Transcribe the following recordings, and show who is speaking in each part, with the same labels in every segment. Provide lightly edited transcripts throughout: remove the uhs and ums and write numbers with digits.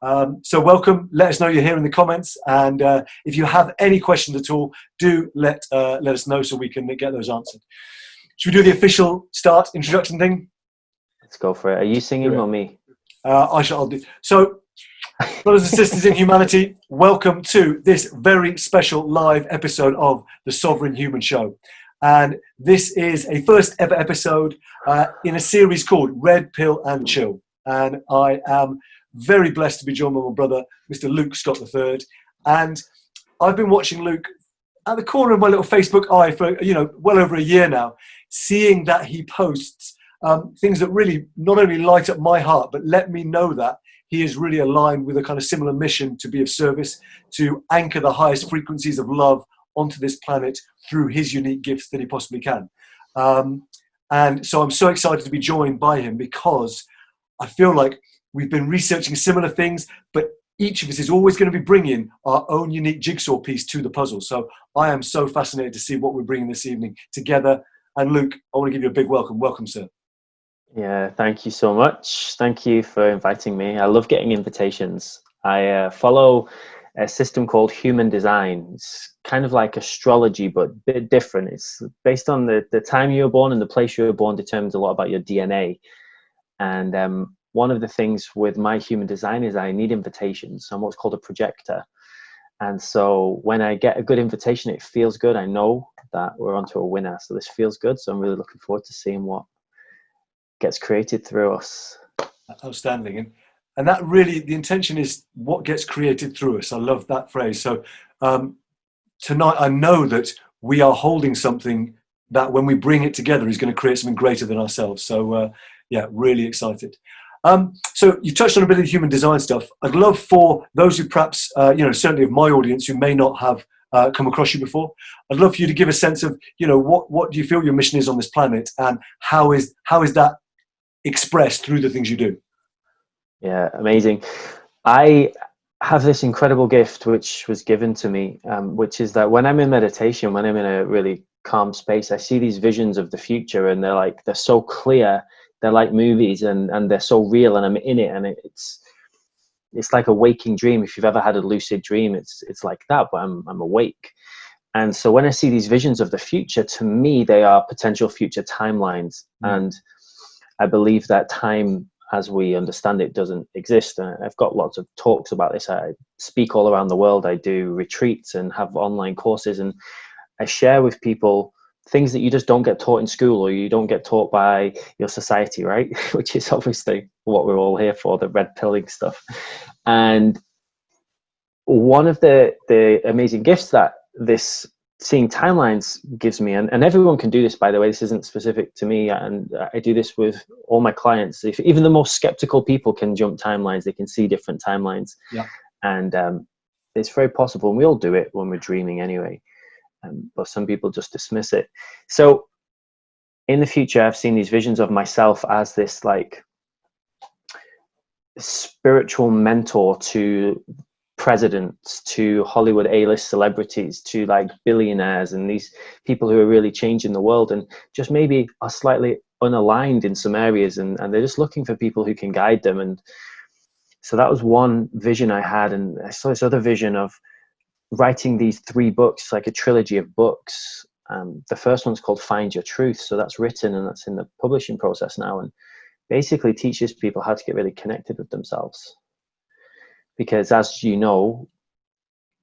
Speaker 1: So welcome. Let us know you're here in the comments, and if you have any questions at all, do let us know so we can get those answered. Should we do the official start introduction thing?
Speaker 2: Let's go for it. Are you singing or me?
Speaker 1: I'll do. So, brothers and sisters in humanity, welcome to this very special live episode of the Sovereign Human Show. And this is a first ever episode in a series called Red Pill and Chill. And I am very blessed to be joined by my brother, Mr. Luke Scott III. And I've been watching Luke at the corner of my little Facebook eye for, well over a year now, seeing that he posts things that really not only light up my heart, but let me know that he is really aligned with a kind of similar mission to be of service, to anchor the highest frequencies of love onto this planet through his unique gifts that he possibly can. And so I'm so excited to be joined by him, because I feel like we've been researching similar things, but each of us is always going to be bringing our own unique jigsaw piece to the puzzle. So I am so fascinated to see what we're bringing this evening together. And Luke, I want to give you a big welcome. Welcome, sir.
Speaker 2: Yeah, thank you so much. Thank you for inviting me. I love getting invitations. I follow a system called human design. It's kind of like astrology, but a bit different. It's based on the time you were born, and the place you were born determines a lot about your DNA. And one of the things with my human design is I need invitations. I'm what's called a projector. And so when I get a good invitation, it feels good. I know that we're onto a winner. So this feels good. So I'm really looking forward to seeing what gets created through us.
Speaker 1: Outstanding. And that really, the intention is what gets created through us. I love that phrase. So tonight, I know that we are holding something that when we bring it together is going to create something greater than ourselves. So yeah, really excited. So you touched on a bit of the human design stuff. I'd love for those who perhaps, certainly of my audience who may not have come across you before, I'd love for you to give a sense of, what do you feel your mission is on this planet, and how is that expressed through the things you do?
Speaker 2: Yeah, amazing. I have this incredible gift which was given to me, which is that when I'm in meditation, when I'm in a really calm space, I see these visions of the future, and they're so clear. They're like movies, and they're so real, and I'm in it, and it's like a waking dream. If you've ever had a lucid dream, it's like that, but I'm awake. And so when I see these visions of the future, to me, they are potential future timelines. And I believe that time as we understand it doesn't exist. And I've got lots of talks about this. I speak all around the world. I do retreats and have online courses, and I share with people things that you just don't get taught in school, or you don't get taught by your society, right? Which is obviously what we're all here for, the red pilling stuff. And one of the amazing gifts that this seeing timelines gives me, and everyone can do this, by the way, this isn't specific to me, and I do this with all my clients. If even the most skeptical people can jump timelines, they can see different timelines.
Speaker 1: Yeah.
Speaker 2: And it's very possible, and we all do it when we're dreaming anyway. But some people just dismiss it. So in the future, I've seen these visions of myself as this like spiritual mentor to presidents, to Hollywood A-list celebrities, to like billionaires, and these people who are really changing the world, and just maybe are slightly unaligned in some areas, and they're just looking for people who can guide them. And so that was one vision I had. And I saw this other vision of writing these 3 books, like a trilogy of books. The first one's called Find Your Truth. So that's written, and that's in the publishing process now, and basically teaches people how to get really connected with themselves. Because as you know,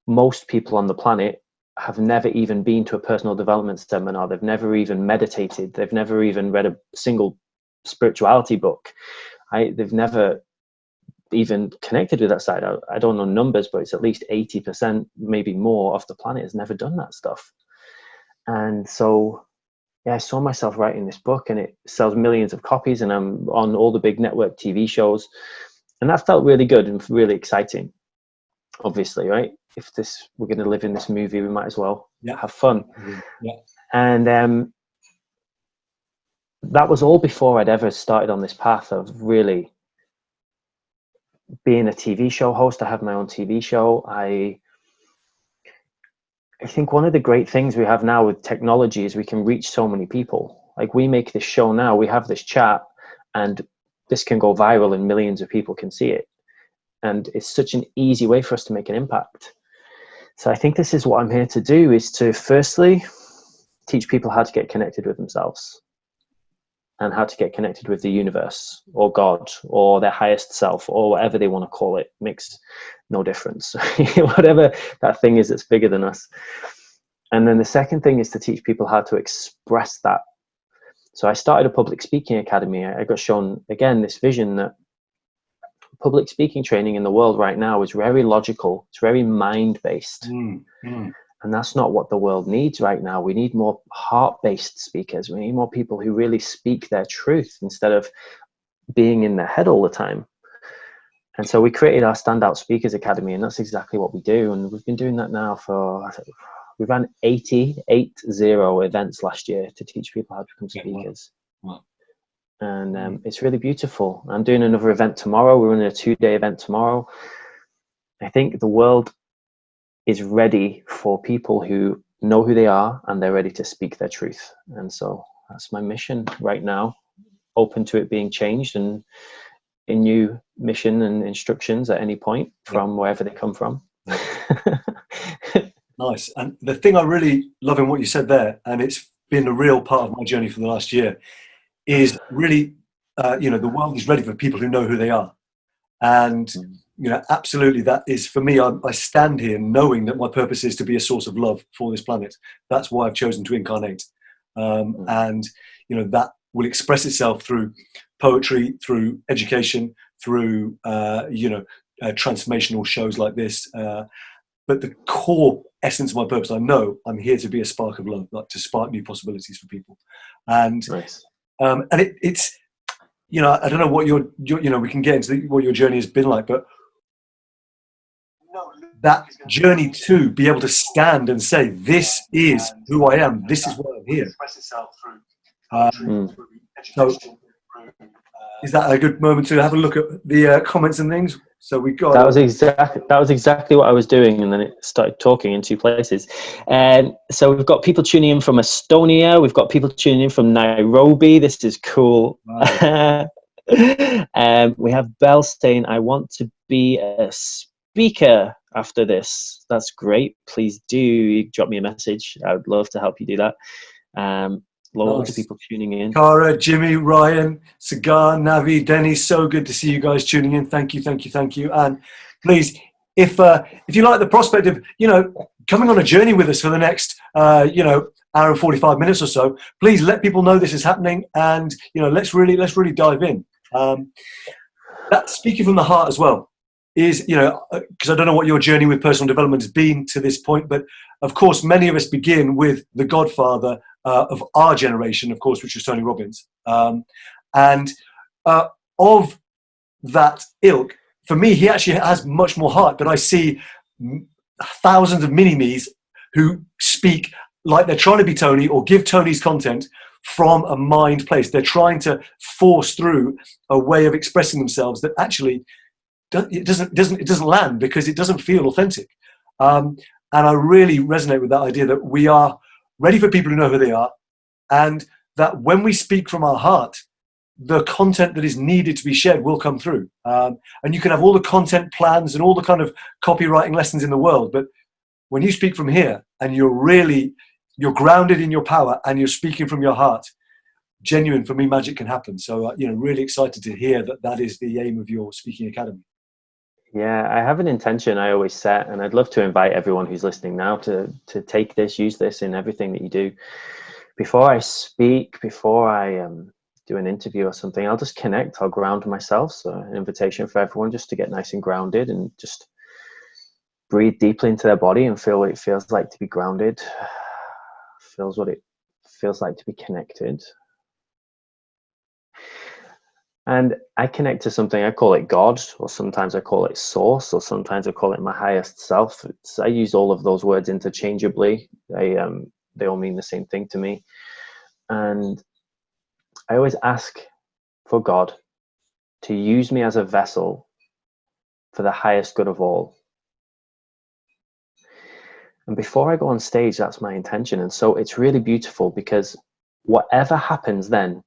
Speaker 2: most people on the planet have never even been to a personal development seminar. They've never even meditated. They've never even read a single spirituality book. They've never even connected with that side. I don't know numbers, but it's at least 80%, maybe more, of the planet has never done that stuff. And so, yeah, I saw myself writing this book, and it sells millions of copies, and I'm on all the big network TV shows. And that felt really good and really exciting, obviously, right? If we're going to live in this movie, we might as well have fun.
Speaker 1: Yeah.
Speaker 2: And that was all before I'd ever started on this path of really being a TV show host. I have my own TV show. I think one of the great things we have now with technology is we can reach so many people. Like, we make this show now, we have this chat, and this can go viral and millions of people can see it. And it's such an easy way for us to make an impact. So I think this is what I'm here to do, is to firstly teach people how to get connected with themselves and how to get connected with the universe or God or their highest self or whatever they want to call it. Makes no difference. Whatever that thing is that's bigger than us. And then the second thing is to teach people how to express that. So I started a public speaking academy. I got shown, again, this vision that public speaking training in the world right now is very logical. It's very mind-based. And that's not what the world needs right now. We need more heart-based speakers. We need more people who really speak their truth instead of being in their head all the time. And so we created our Standout Speakers Academy, and that's exactly what we do. And we've been doing that now we ran 80 events last year to teach people how to become speakers.
Speaker 1: Wow.
Speaker 2: And it's really beautiful. I'm doing another event tomorrow. We're running a 2-day event tomorrow. I think the world is ready for people who know who they are and they're ready to speak their truth. And so that's my mission right now, open to it being changed and a new mission and instructions at any point from wherever they come from.
Speaker 1: Nice. And the thing I really love in what you said there, and it's been a real part of my journey for the last year, is really, the world is ready for people who know who they are. And absolutely, that is, for me, I stand here knowing that my purpose is to be a source of love for this planet. That's why I've chosen to incarnate. And, that will express itself through poetry, through education, through, transformational shows like this. But the core essence of my purpose, I know I'm here to be a spark of love, like to spark new possibilities for people. And,
Speaker 2: Nice.
Speaker 1: And it's, I don't know what your we can get into what your journey has been like, but that journey to be able to stand and say, this is who I am, this is why I'm here. So is that a good moment to have a look at the comments and things? So we got
Speaker 2: that was exactly what I was doing, and then it started talking in two places. And so we've got people tuning in from Estonia, we've got people tuning in from Nairobi. This is cool. Wow. We have Belle saying, I want to be a speaker after this. That's great. Please do drop me a message. I would love to help you do that. Loads of people tuning in.
Speaker 1: Cara, Jimmy, Ryan, Cigar, Navi, Denny, so good to see you guys tuning in. Thank you. And please, if you like the prospect of, coming on a journey with us for the next, hour and 45 minutes or so, please let people know this is happening, and, let's really dive in. That speaking from the heart as well is, because I don't know what your journey with personal development has been to this point, but of course, many of us begin with the godfather of our generation, of course, which was Tony Robbins. And of that ilk, for me, he actually has much more heart, but I see thousands of mini-me's who speak like they're trying to be Tony or give Tony's content from a mind place. They're trying to force through a way of expressing themselves that actually it doesn't land because it doesn't feel authentic. And I really resonate with that idea that we are ready for people who know who they are, and that when we speak from our heart, the content that is needed to be shared will come through. And you can have all the content plans and all the kind of copywriting lessons in the world, but when you speak from here and you're grounded in your power and you're speaking from your heart, genuine, for me, magic can happen. So, really excited to hear that is the aim of your speaking academy.
Speaker 2: Yeah, I have an intention I always set, and I'd love to invite everyone who's listening now to take this, use this in everything that you do. Before I speak, before I do an interview or something, I'll just connect, I'll ground myself. So an invitation for everyone just to get nice and grounded and just breathe deeply into their body and feel what it feels like to be grounded, feels what it feels like to be connected. And I connect to something, I call it God, or sometimes I call it source, or sometimes I call it my highest self. I use all of those words interchangeably. They all mean the same thing to me. And I always ask for God to use me as a vessel for the highest good of all. And before I go on stage, that's my intention. And so it's really beautiful because whatever happens then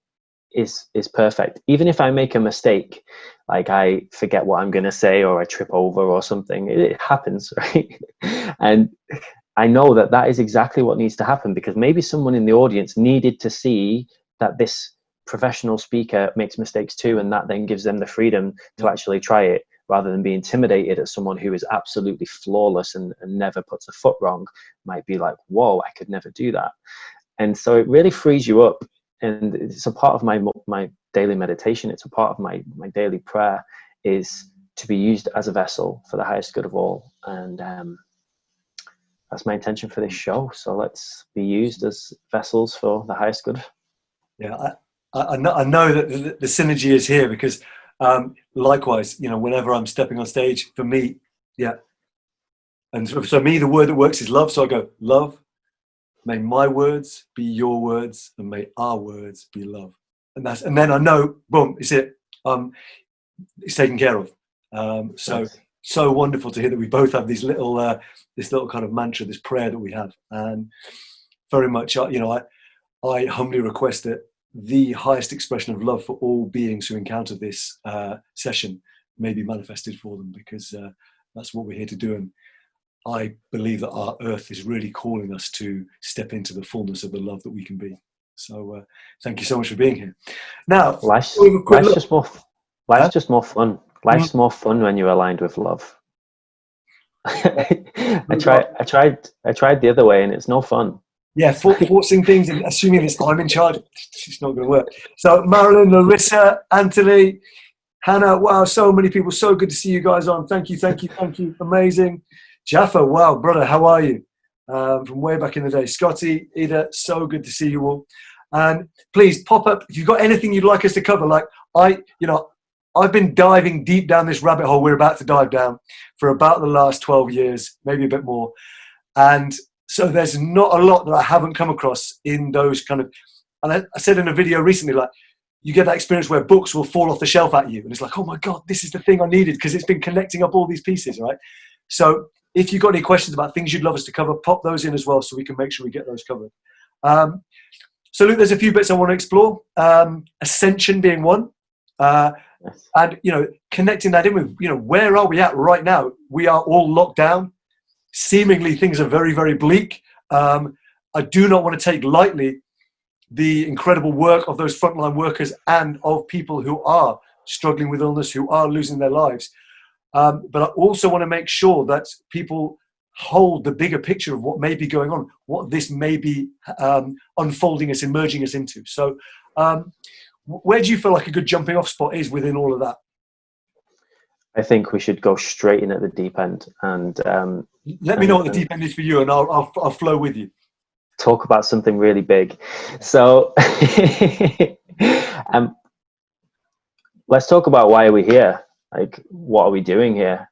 Speaker 2: is perfect. Even if I make a mistake, like I forget what I'm going to say, or I trip over or something, it happens, right? And I know that that is exactly what needs to happen, because maybe someone in the audience needed to see that this professional speaker makes mistakes too, and that then gives them the freedom to actually try it, rather than be intimidated at someone who is absolutely flawless and never puts a foot wrong. Might be like, whoa, I could never do that. And so it really frees you up, and it's a part of my daily meditation. It's a part of my daily prayer, is to be used as a vessel for the highest good of all. And that's my intention for this show. So let's be used as vessels for the highest good.
Speaker 1: Yeah, I know that the synergy is here, because likewise, you know, whenever I'm stepping on stage, for me, yeah. And so me, the word that works is love. So I go, love, may my words be your words, and may our words be love. And then I know, boom, it's it. It's taken care of.
Speaker 2: Nice.
Speaker 1: So wonderful to hear that we both have these little, this little kind of mantra, this prayer that we have. And very much, you know, I humbly request that the highest expression of love for all beings who encounter this session may be manifested for them, because that's what we're here to do. And I believe that our earth is really calling us to step into the fullness of the love that we can be. So thank you so much for being here. Now,
Speaker 2: Life's just more fun. Life's more fun when you're aligned with love. I tried the other way, and it's no fun.
Speaker 1: Yeah, forcing things and assuming this I'm in charge, it's not going to work. So Marilyn, Larissa, Anthony, Hannah, wow, so many people. So good to see you guys on. Thank you. Amazing. Jaffa, wow, brother, how are you? From way back in the day. Scotty, Ida, so good to see you all. And please pop up if you've got anything you'd like us to cover. Like I've been diving deep down this rabbit hole we're about to dive down for about the last 12 years, maybe a bit more. And so there's not a lot that I haven't come across in those kind of, and I said in a video recently, like, you get that experience where books will fall off the shelf at you. And it's like, oh my God, this is the thing I needed, because it's been connecting up all these pieces, right? So if you've got any questions about things you'd love us to cover, pop those in as well, so we can make sure we get those covered. So Luke, there's a few bits I want to explore. Ascension being one. And, you know, connecting that in with, you know, where are we at right now? We are all locked down. Seemingly things are very, very bleak. I do not want to take lightly the incredible work of those frontline workers and of people who are struggling with illness, who are losing their lives. But I also want to make sure that people hold the bigger picture of what may be going on, what this may be unfolding us, emerging us into. So where do you feel like a good jumping off spot is within all of that?
Speaker 2: I think we should go straight in at the deep end, and
Speaker 1: let me know what the deep end is for you, and I'll flow with you.
Speaker 2: Talk about something really big. So let's talk about why are we here? Like, what are we doing here?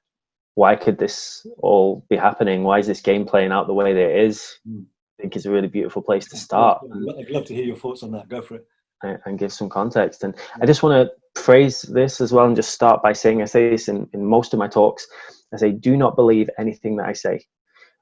Speaker 2: Why could this all be happening? Why is this game playing out the way that it is? I think it's a really beautiful place to start.
Speaker 1: I'd love to hear your thoughts on that. Go for it.
Speaker 2: And give some context. And I just want to phrase this as well, and just start by saying, I say this in most of my talks, I say, do not believe anything that I say.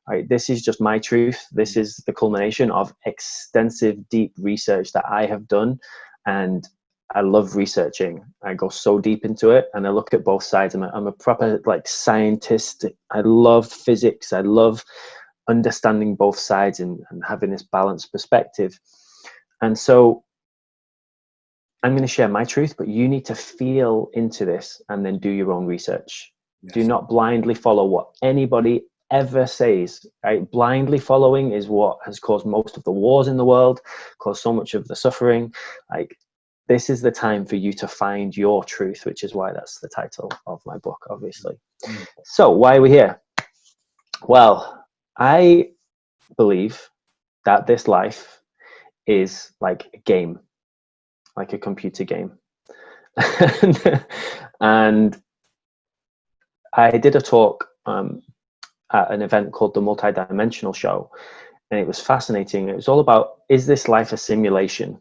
Speaker 2: Right? This is just my truth. This is the culmination of extensive, deep research that I have done. And I love researching. I go so deep into it, and I look at both sides. I'm a proper like scientist. I love physics. I love understanding both sides and having this balanced perspective. And so I'm going to share my truth, but you need to feel into this and then do your own research. Yes. Do not blindly follow what anybody ever says, right? Blindly following is what has caused most of the wars in the world, caused so much of the suffering. Like, this is the time for you to find your truth, which is why that's the title of my book, obviously. So why are we here? Well, I believe that this life is like a game, like a computer game. And I did a talk at an event called the Multidimensional Show, and it was fascinating. It was all about, is this life a simulation?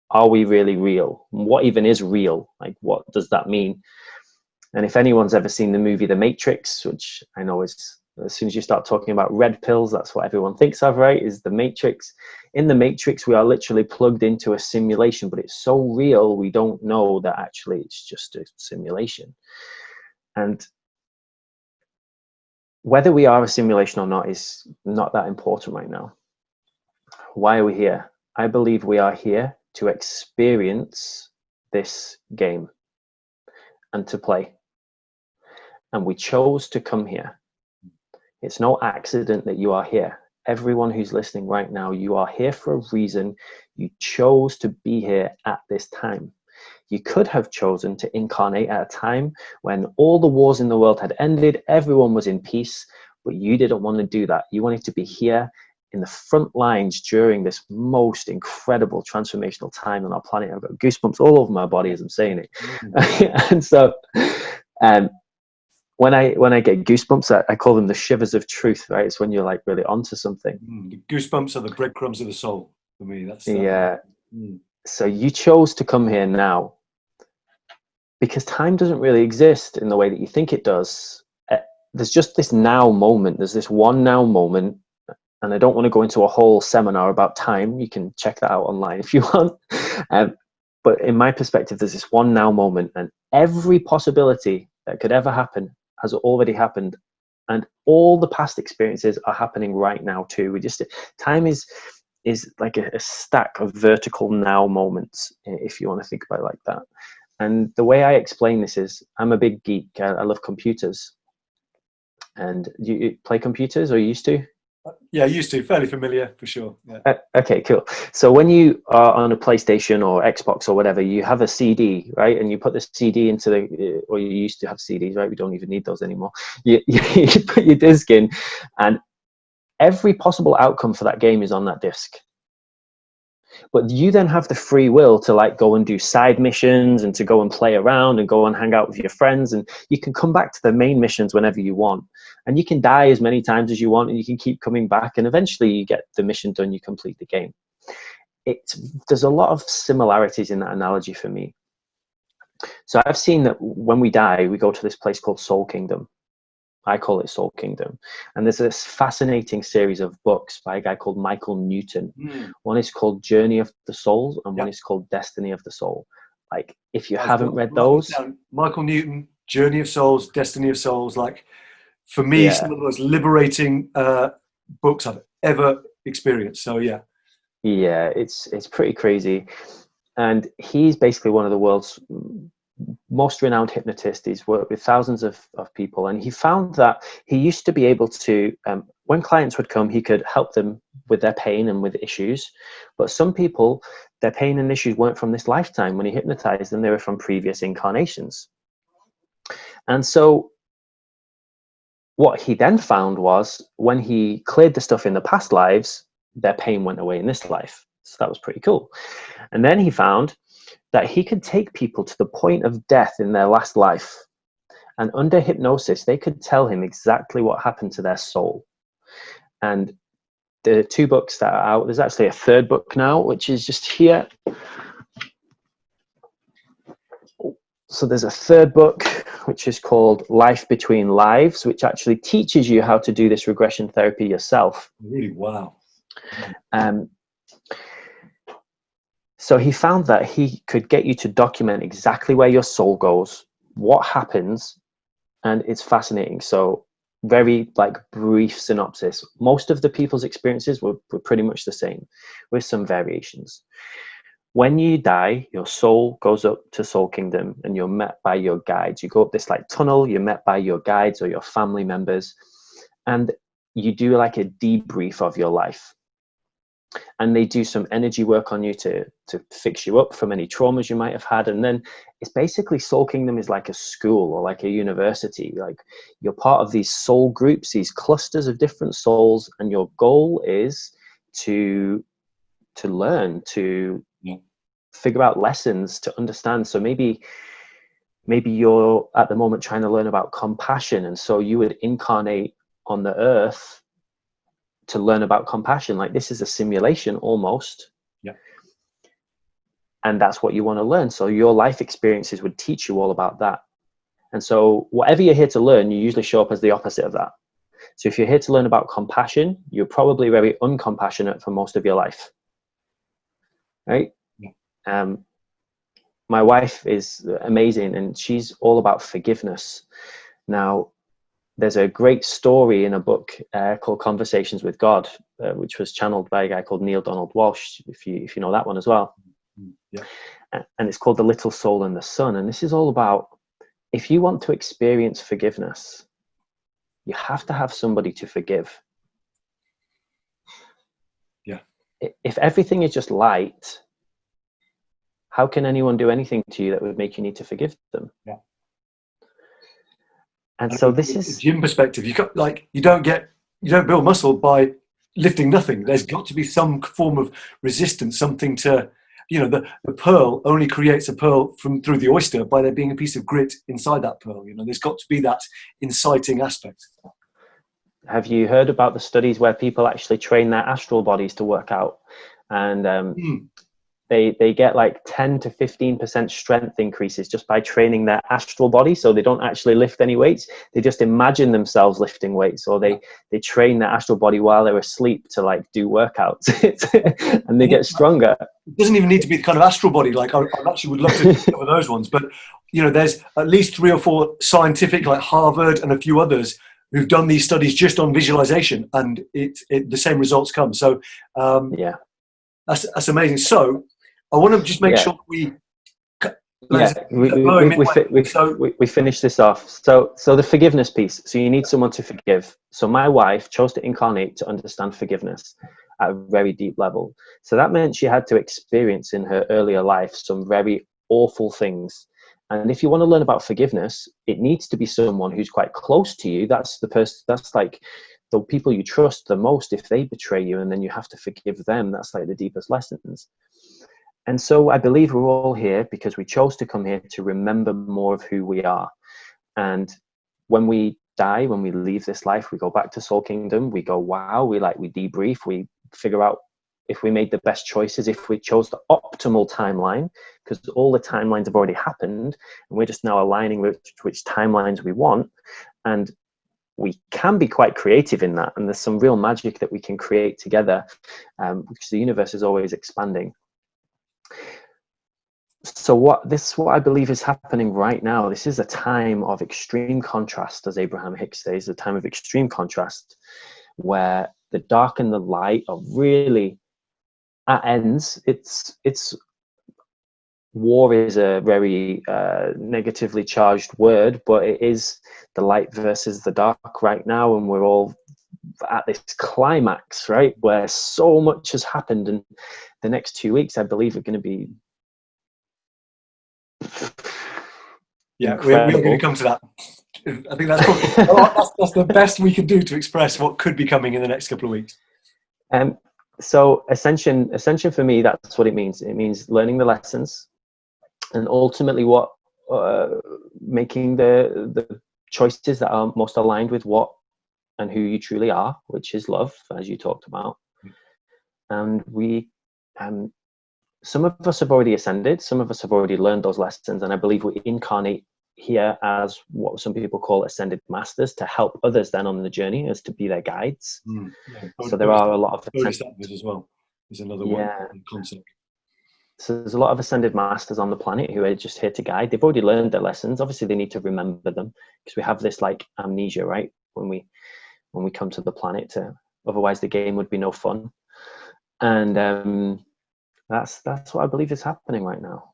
Speaker 2: Are we really real? What even is real? Like, what does that mean? And if anyone's ever seen the movie The Matrix, which I know is As soon as you start talking about red pills, that's what everyone thinks of, right? Is the Matrix. In the Matrix, we are literally plugged into a simulation, but it's so real, we don't know that actually it's just a simulation. And whether we are a simulation or not is not that important right now. Why are we here? I believe we are here to experience this game and to play. And we chose to come here. It's no accident that you are here. Everyone who's listening right now, you are here for a reason. You chose to be here at this time. You could have chosen to incarnate at a time when all the wars in the world had ended, everyone was in peace, but you didn't want to do that. You wanted to be here in the front lines during this most incredible transformational time on our planet. I've got goosebumps all over my body as I'm saying it. And so when I get goosebumps, I call them the shivers of truth, right? It's when you're like really onto something.
Speaker 1: The goosebumps are the breadcrumbs of the soul for me. That's
Speaker 2: yeah. So you chose to come here now because time doesn't really exist in the way that you think it does. There's just this now moment. There's this one now moment. And I don't want to go into a whole seminar about time. You can check that out online if you want. But in my perspective, there's this one now moment, and every possibility that could ever happen has already happened. And all the past experiences are happening right now too. Time is like a stack of vertical now moments, if you want to think about it like that. And the way I explain this is, I'm a big geek. I love computers. And you play computers, or you used to?
Speaker 1: Yeah, used to. Fairly familiar, for sure. Yeah.
Speaker 2: Okay, cool. So when you are on a PlayStation or Xbox or whatever, you have a CD, right? And you put the CD into or you used to have CDs, right? We don't even need those anymore. You put your disc in, and every possible outcome for that game is on that disc. But you then have the free will to like go and do side missions and to go and play around and go and hang out with your friends. And you can come back to the main missions whenever you want. And you can die as many times as you want, and you can keep coming back. And eventually you get the mission done, you complete the game. There's a lot of similarities in that analogy for me. So I've seen that when we die, we go to this place called Soul Kingdom. I call it Soul Kingdom. And there's this fascinating series of books by a guy called Michael Newton. One is called Journey of the Soul, and one is called Destiny of the Soul. Like, if you haven't read those.
Speaker 1: Michael Newton, Journey of Souls, Destiny of Souls, like, for me, some of the most liberating books I've ever experienced. So, yeah. Yeah,
Speaker 2: it's pretty crazy. And he's basically one of the world's most renowned hypnotist. He's worked with thousands of people, and he found that he used to be able to, when clients would come, he could help them with their pain and with issues. But some people, their pain and issues weren't from this lifetime. When he hypnotized them, they were from previous incarnations. And so what he then found was, when he cleared the stuff in the past lives, their pain went away in this life. So that was pretty cool. And then he found that he could take people to the point of death in their last life, and under hypnosis they could tell him exactly what happened to their soul. And the two books that are out, there's actually a third book now, which is just here. So there's a third book which is called Life Between Lives, which actually teaches you how to do this regression therapy yourself.
Speaker 1: Really? Wow.
Speaker 2: So he found that he could get you to document exactly where your soul goes, what happens, and it's fascinating. So very like brief synopsis. Most of the people's experiences were pretty much the same, with some variations. When you die, your soul goes up to Soul Kingdom, and you're met by your guides. You go up this like tunnel, you're met by your guides or your family members, and you do like a debrief of your life. And they do some energy work on you to fix you up from any traumas you might have had. And then it's basically, Soul Kingdom is like a school or like a university. Like, you're part of these soul groups, these clusters of different souls, and your goal is to learn, to figure out lessons, to understand. So maybe you're at the moment trying to learn about compassion, and so you would incarnate on the earth to learn about compassion. Like, this is a simulation almost.
Speaker 1: Yeah.
Speaker 2: And that's what you want to learn. So your life experiences would teach you all about that. And so whatever you're here to learn, you usually show up as the opposite of that. So if you're here to learn about compassion, you're probably very uncompassionate for most of your life, right?
Speaker 1: Yeah.
Speaker 2: My wife is amazing, and she's all about forgiveness. Now, there's a great story in a book called Conversations with God, which was channeled by a guy called Neil Donald Walsh, if you know that one as well.
Speaker 1: Yeah.
Speaker 2: And it's called The Little Soul and the Sun. And this is all about, if you want to experience forgiveness, you have to have somebody to forgive.
Speaker 1: Yeah.
Speaker 2: If everything is just light, how can anyone do anything to you that would make you need to forgive them?
Speaker 1: Yeah.
Speaker 2: And so this
Speaker 1: from
Speaker 2: is
Speaker 1: a gym perspective. You don't build muscle by lifting nothing. There's got to be some form of resistance, something to, the pearl only creates a pearl through the oyster by there being a piece of grit inside that pearl. There's got to be that inciting aspect.
Speaker 2: Have you heard about the studies where people actually train their astral bodies to work out? And they get like 10 to 15% strength increases just by training their astral body. So they don't actually lift any weights. They just imagine themselves lifting weights, or they train their astral body while they're asleep to like do workouts and they get stronger.
Speaker 1: It doesn't even need to be the kind of astral body. Like I actually would love to cover those ones, but there's at least 3 or 4 scientific, like Harvard and a few others, who've done these studies just on visualization, and the same results come. So that's amazing. So I want to just make sure we
Speaker 2: finish this off. So the forgiveness piece. So you need someone to forgive. So my wife chose to incarnate to understand forgiveness at a very deep level. So that meant she had to experience in her earlier life some very awful things. And if you want to learn about forgiveness, it needs to be someone who's quite close to you. That's the person. That's like the people you trust the most. If they betray you, and then you have to forgive them, that's like the deepest lessons. And so I believe we're all here because we chose to come here to remember more of who we are. And when we die, when we leave this life, we go back to Soul Kingdom. We go, wow, we debrief. We figure out if we made the best choices, if we chose the optimal timeline, because all the timelines have already happened. And we're just now aligning with which timelines we want. And we can be quite creative in that. And there's some real magic that we can create together, because the universe is always expanding. So what I believe is happening right now, this is a time of extreme contrast, as Abraham Hicks says, a time of extreme contrast, where the dark and the light are really at ends. It's war is a very negatively charged word, but it is the light versus the dark right now, and we're all at this climax, right, where so much has happened, and the next 2 weeks, I believe, are going to be
Speaker 1: we're going to come to that. I think that's the best we can do to express what could be coming in the next couple of weeks.
Speaker 2: So ascension for me, that's what it means. It means learning the lessons, and ultimately what making the choices that are most aligned with what and who you truly are, which is love, as you talked about. And we some of us have already ascended, some of us have already learned those lessons, and I believe we incarnate here as what some people call ascended masters to help others then on the journey, as to be their guides. So there are a lot of
Speaker 1: bodhisattvas as well is another one concept.
Speaker 2: So there's a lot of ascended masters on the planet who are just here to guide. They've already learned their lessons. Obviously they need to remember them, because we have this like amnesia, right, when we come to the planet, otherwise the game would be no fun. And that's what I believe is happening right now.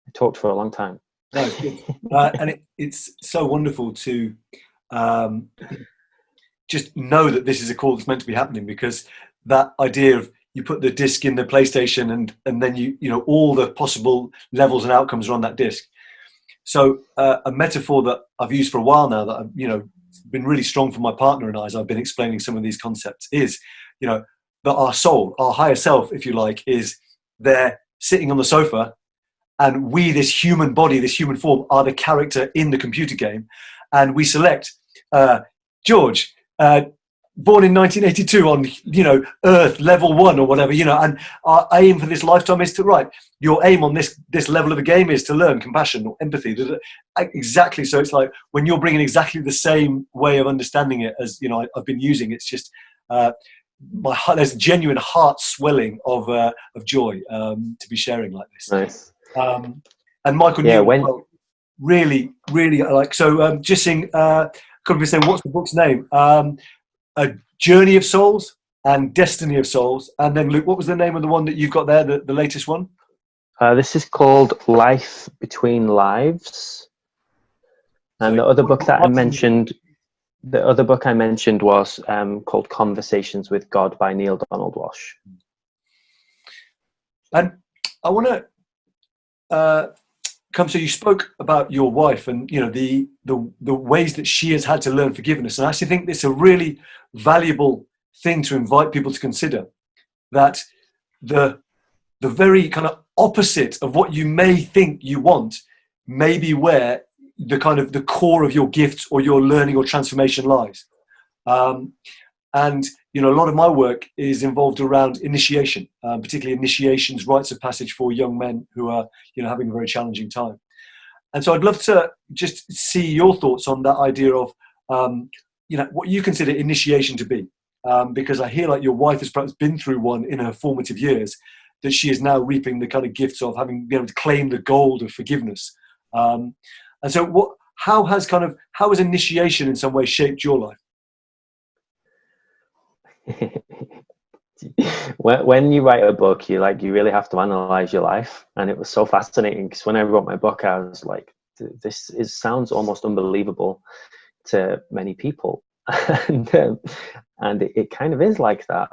Speaker 2: I talked for a long time.
Speaker 1: No, it's good. And it's so wonderful to just know that this is a call that's meant to be happening, because that idea of you put the disc in the PlayStation and then you know all the possible levels and outcomes are on that disc. So a metaphor that I've used for a while now that I've been really strong for my partner and I, as I've been explaining some of these concepts, is that our soul, our higher self, if you like, is there sitting on the sofa, and we, this human body, this human form, are the character in the computer game, and we select George, born in 1982 on, Earth level 1 or whatever, and our aim for this lifetime is to, right, your aim on this level of the game is to learn compassion or empathy. Exactly. So it's like when you're bringing exactly the same way of understanding it as, I've been using, it's just, my heart, there's genuine heart swelling of joy to be sharing like this.
Speaker 2: Nice.
Speaker 1: And Michael
Speaker 2: Yeah,
Speaker 1: Newman, well, really, really like. So just saying, could be saying, what's the book's name? A Journey of Souls and Destiny of Souls. And then Luke, what was the name of the one that you've got there, the latest one?
Speaker 2: This is called Life Between Lives. And the other book that I mentioned, was called Conversations with God by Neil Donald Walsh.
Speaker 1: And I want to come to, you spoke about your wife and the ways that she has had to learn forgiveness, and I actually think it's a really valuable thing to invite people to consider, that the very kind of opposite of what you may think you want may be where the kind of the core of your gifts or your learning or transformation lies. And a lot of my work is involved around initiation, particularly initiations, rites of passage for young men who are having a very challenging time. And so I'd love to just see your thoughts on that idea of what you consider initiation to be, because I hear like your wife has perhaps been through one in her formative years, that she is now reaping the kind of gifts of having been able to claim the gold of forgiveness. And so how has initiation in some way shaped your life?
Speaker 2: When you write a book, you really have to analyze your life, and it was so fascinating because when I wrote my book, I was like, sounds almost unbelievable to many people, and it kind of is like that.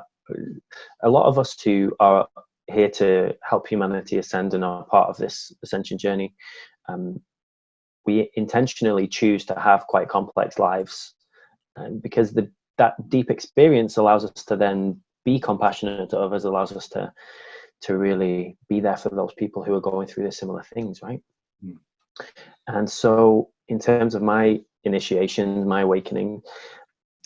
Speaker 2: A lot of us who are here to help humanity ascend and are part of this ascension journey, we intentionally choose to have quite complex lives, because that deep experience allows us to then be compassionate to others, allows us to really be there for those people who are going through the similar things, right? Mm. And so in terms of my initiation, my awakening,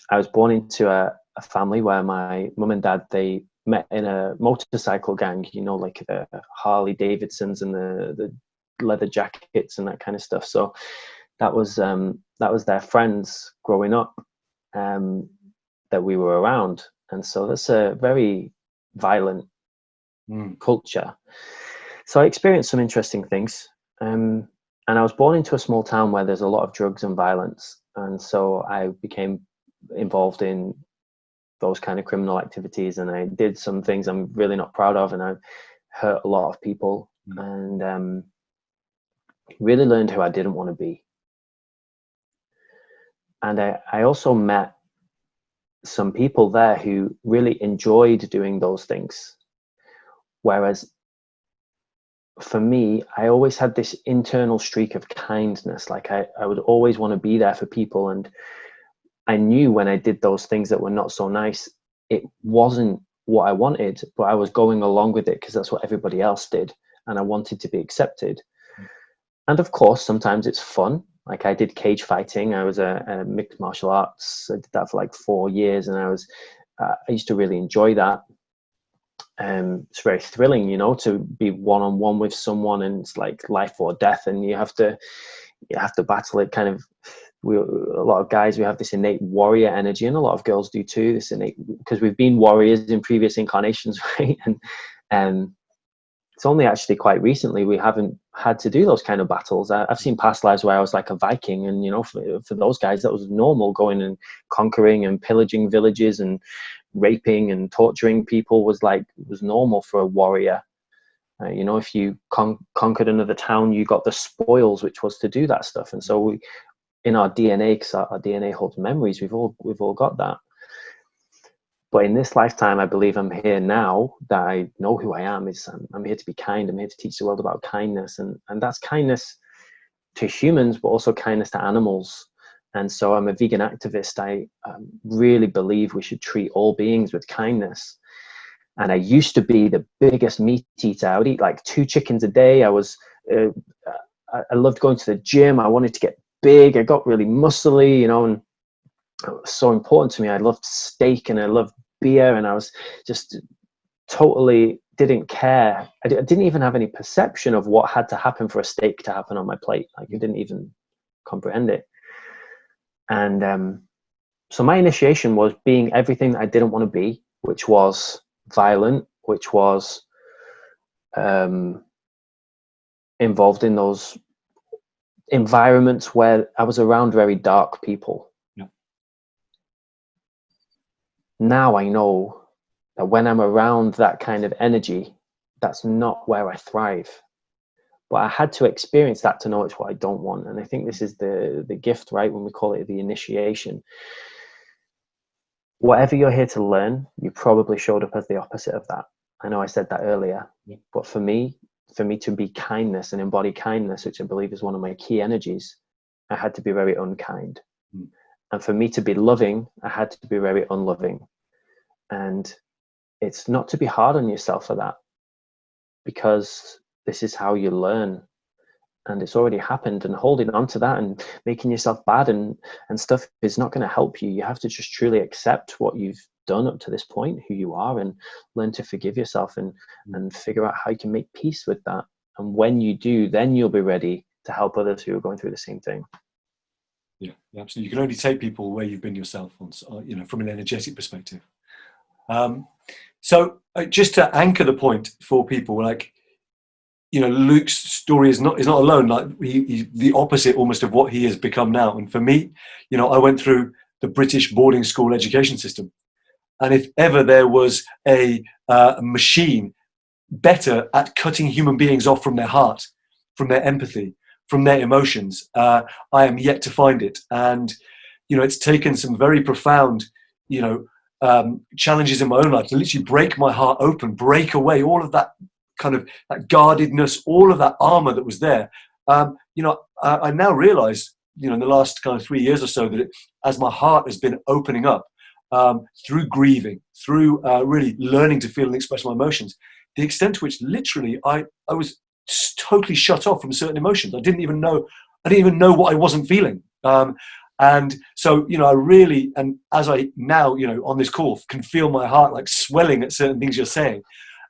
Speaker 2: I was born into a family where my mum and dad, they met in a motorcycle gang, like the Harley Davidsons and the leather jackets and that kind of stuff. So that was their friends growing up, that we were around. And so that's a very violent culture. So I experienced some interesting things. And I was born into a small town where there's a lot of drugs and violence. And so I became involved in those kind of criminal activities. And I did some things I'm really not proud of. And I hurt a lot of people, and really learned who I didn't want to be. And I also met some people there who really enjoyed doing those things. Whereas for me, I always had this internal streak of kindness. Like I would always want to be there for people. And I knew when I did those things that were not so nice, it wasn't what I wanted, but I was going along with it because that's what everybody else did. And I wanted to be accepted. And of course, sometimes it's fun. Like I did cage fighting. I was a mixed martial arts. I did that for like 4 years, and I used to really enjoy that. It's very thrilling, to be one-on-one with someone, and it's like life or death, and you have to battle it. Kind of, a lot of guys, we have this innate warrior energy, and a lot of girls do too. This innate, because we've been warriors in previous incarnations, right? And it's only actually quite recently we haven't had to do those kind of battles. I've seen past lives where I was like a Viking, and for those guys that was normal, going and conquering and pillaging villages and raping and torturing people was normal for a warrior. If you conquered another town, you got the spoils, which was to do that stuff. And so we, in our DNA, because our DNA holds memories, we've all got that. But in this lifetime, I believe I'm here now that I know who I am. I'm here to be kind. I'm here to teach the world about kindness. And that's kindness to humans, but also kindness to animals. And so I'm a vegan activist. I really believe we should treat all beings with kindness. And I used to be the biggest meat eater. I would eat like 2 chickens a day. I loved going to the gym. I wanted to get big. I got really muscly, and was so important to me. I loved steak and I loved beer, and I was just totally didn't care. I didn't even have any perception of what had to happen for a steak to happen on my plate. Like, I didn't even comprehend it. And so my initiation was being everything that I didn't want to be, which was violent, which was involved in those environments where I was around very dark people.
Speaker 1: Yeah.
Speaker 2: Now I know that when I'm around that kind of energy, that's not where I thrive. But I had to experience that to know it's what I don't want. And I think this is the gift, right? When we call it the initiation. Whatever you're here to learn, you probably showed up as the opposite of that. I know I said that earlier,
Speaker 1: yeah.
Speaker 2: But for me to be kindness and embody kindness, which I believe is one of my key energies, I had to be very unkind.
Speaker 1: Mm.
Speaker 2: And for me to be loving, I had to be very unloving. And it's not to be hard on yourself for that, because this is how you learn. And it's already happened, and holding on to that and making yourself bad and stuff is not going to help you. You have to just truly accept what you've done up to this point, who you are, and learn to forgive yourself and figure out how you can make peace with that. And when you do, then you'll be ready to help others who are going through the same thing.
Speaker 1: Yeah, absolutely. You can only take people where you've been yourself, from an energetic perspective. So just to anchor the point for people, like, Luke's story is not alone. Like, he's the opposite almost of what he has become now. And for me, I went through the British boarding school education system, and if ever there was a machine better at cutting human beings off from their heart, from their empathy, from their emotions, I am yet to find it. And it's taken some very profound, challenges in my own life to literally break my heart open, break away all of that kind of that guardedness, all of that armor that was there. I now realize, in the last kind of 3 years or so, that as my heart has been opening up through grieving, through really learning to feel and express my emotions, the extent to which literally I was totally shut off from certain emotions. I didn't even know what I wasn't feeling. And so, I really, and as I now, on this call, can feel my heart like swelling at certain things you're saying.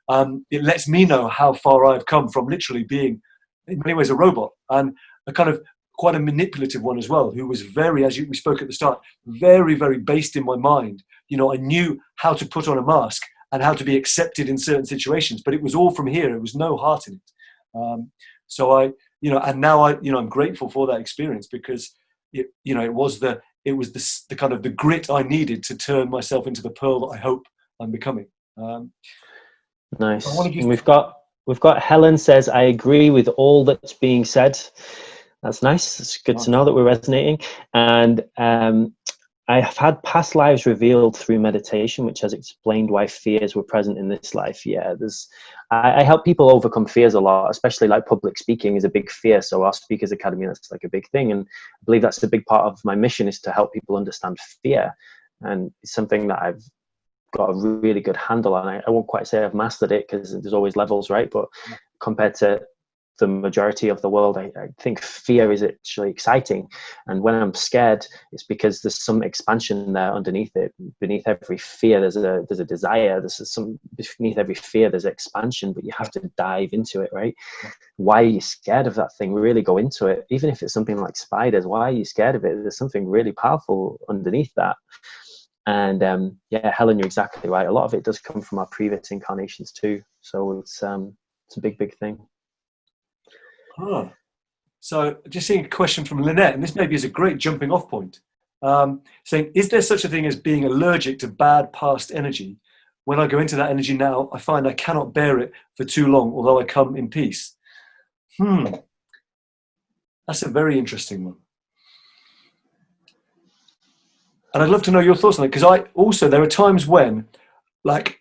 Speaker 1: It lets me know how far I've come from literally being, in many ways, a robot, and a kind of quite a manipulative one as well, who was very, as we spoke at the start, very, very based in my mind. I knew how to put on a mask and how to be accepted in certain situations, but it was all from here. There was no heart in it. So and now I'm grateful for that experience, because it was the kind of the grit I needed to turn myself into the pearl that I hope I'm becoming.
Speaker 2: Nice. And we've got Helen says, I agree with all that's being said. That's nice. It's good to know that we're resonating. And I have had past lives revealed through meditation, which has explained why fears were present in this life. Yeah, I help people overcome fears a lot, especially like public speaking is a big fear. So our Speakers Academy, that's like a big thing. And I believe that's a big part of my mission, is to help people understand fear. And it's something that I've got a really good handle on. I won't quite say I've mastered it, because there's always levels, right? But compared to the majority of the world, I think fear is actually exciting. And when I'm scared, it's because there's some expansion there underneath it. Beneath every fear, there's a desire. Beneath every fear, there's expansion, but you have to dive into it, right? Why are you scared of that thing? Really go into it. Even if it's something like spiders, why are you scared of it? There's something really powerful underneath that. And Helen, you're exactly right. A lot of it does come from our previous incarnations too. So it's a big thing.
Speaker 1: So just seeing a question from Lynette, and this maybe is a great jumping off point, saying, is there such a thing as being allergic to bad past energy? When I go into that energy now, I find I cannot bear it for too long, although I come in peace. That's a very interesting one. And I'd love to know your thoughts on it, because there are times when, like,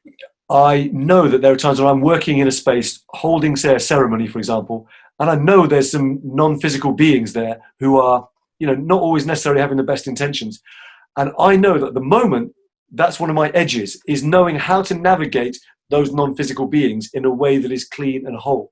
Speaker 1: I know that there are times when I'm working in a space, holding, say, a ceremony, for example, and I know there's some non-physical beings there who are, not always necessarily having the best intentions. And I know that at the moment, that's one of my edges, is knowing how to navigate those non-physical beings in a way that is clean and whole.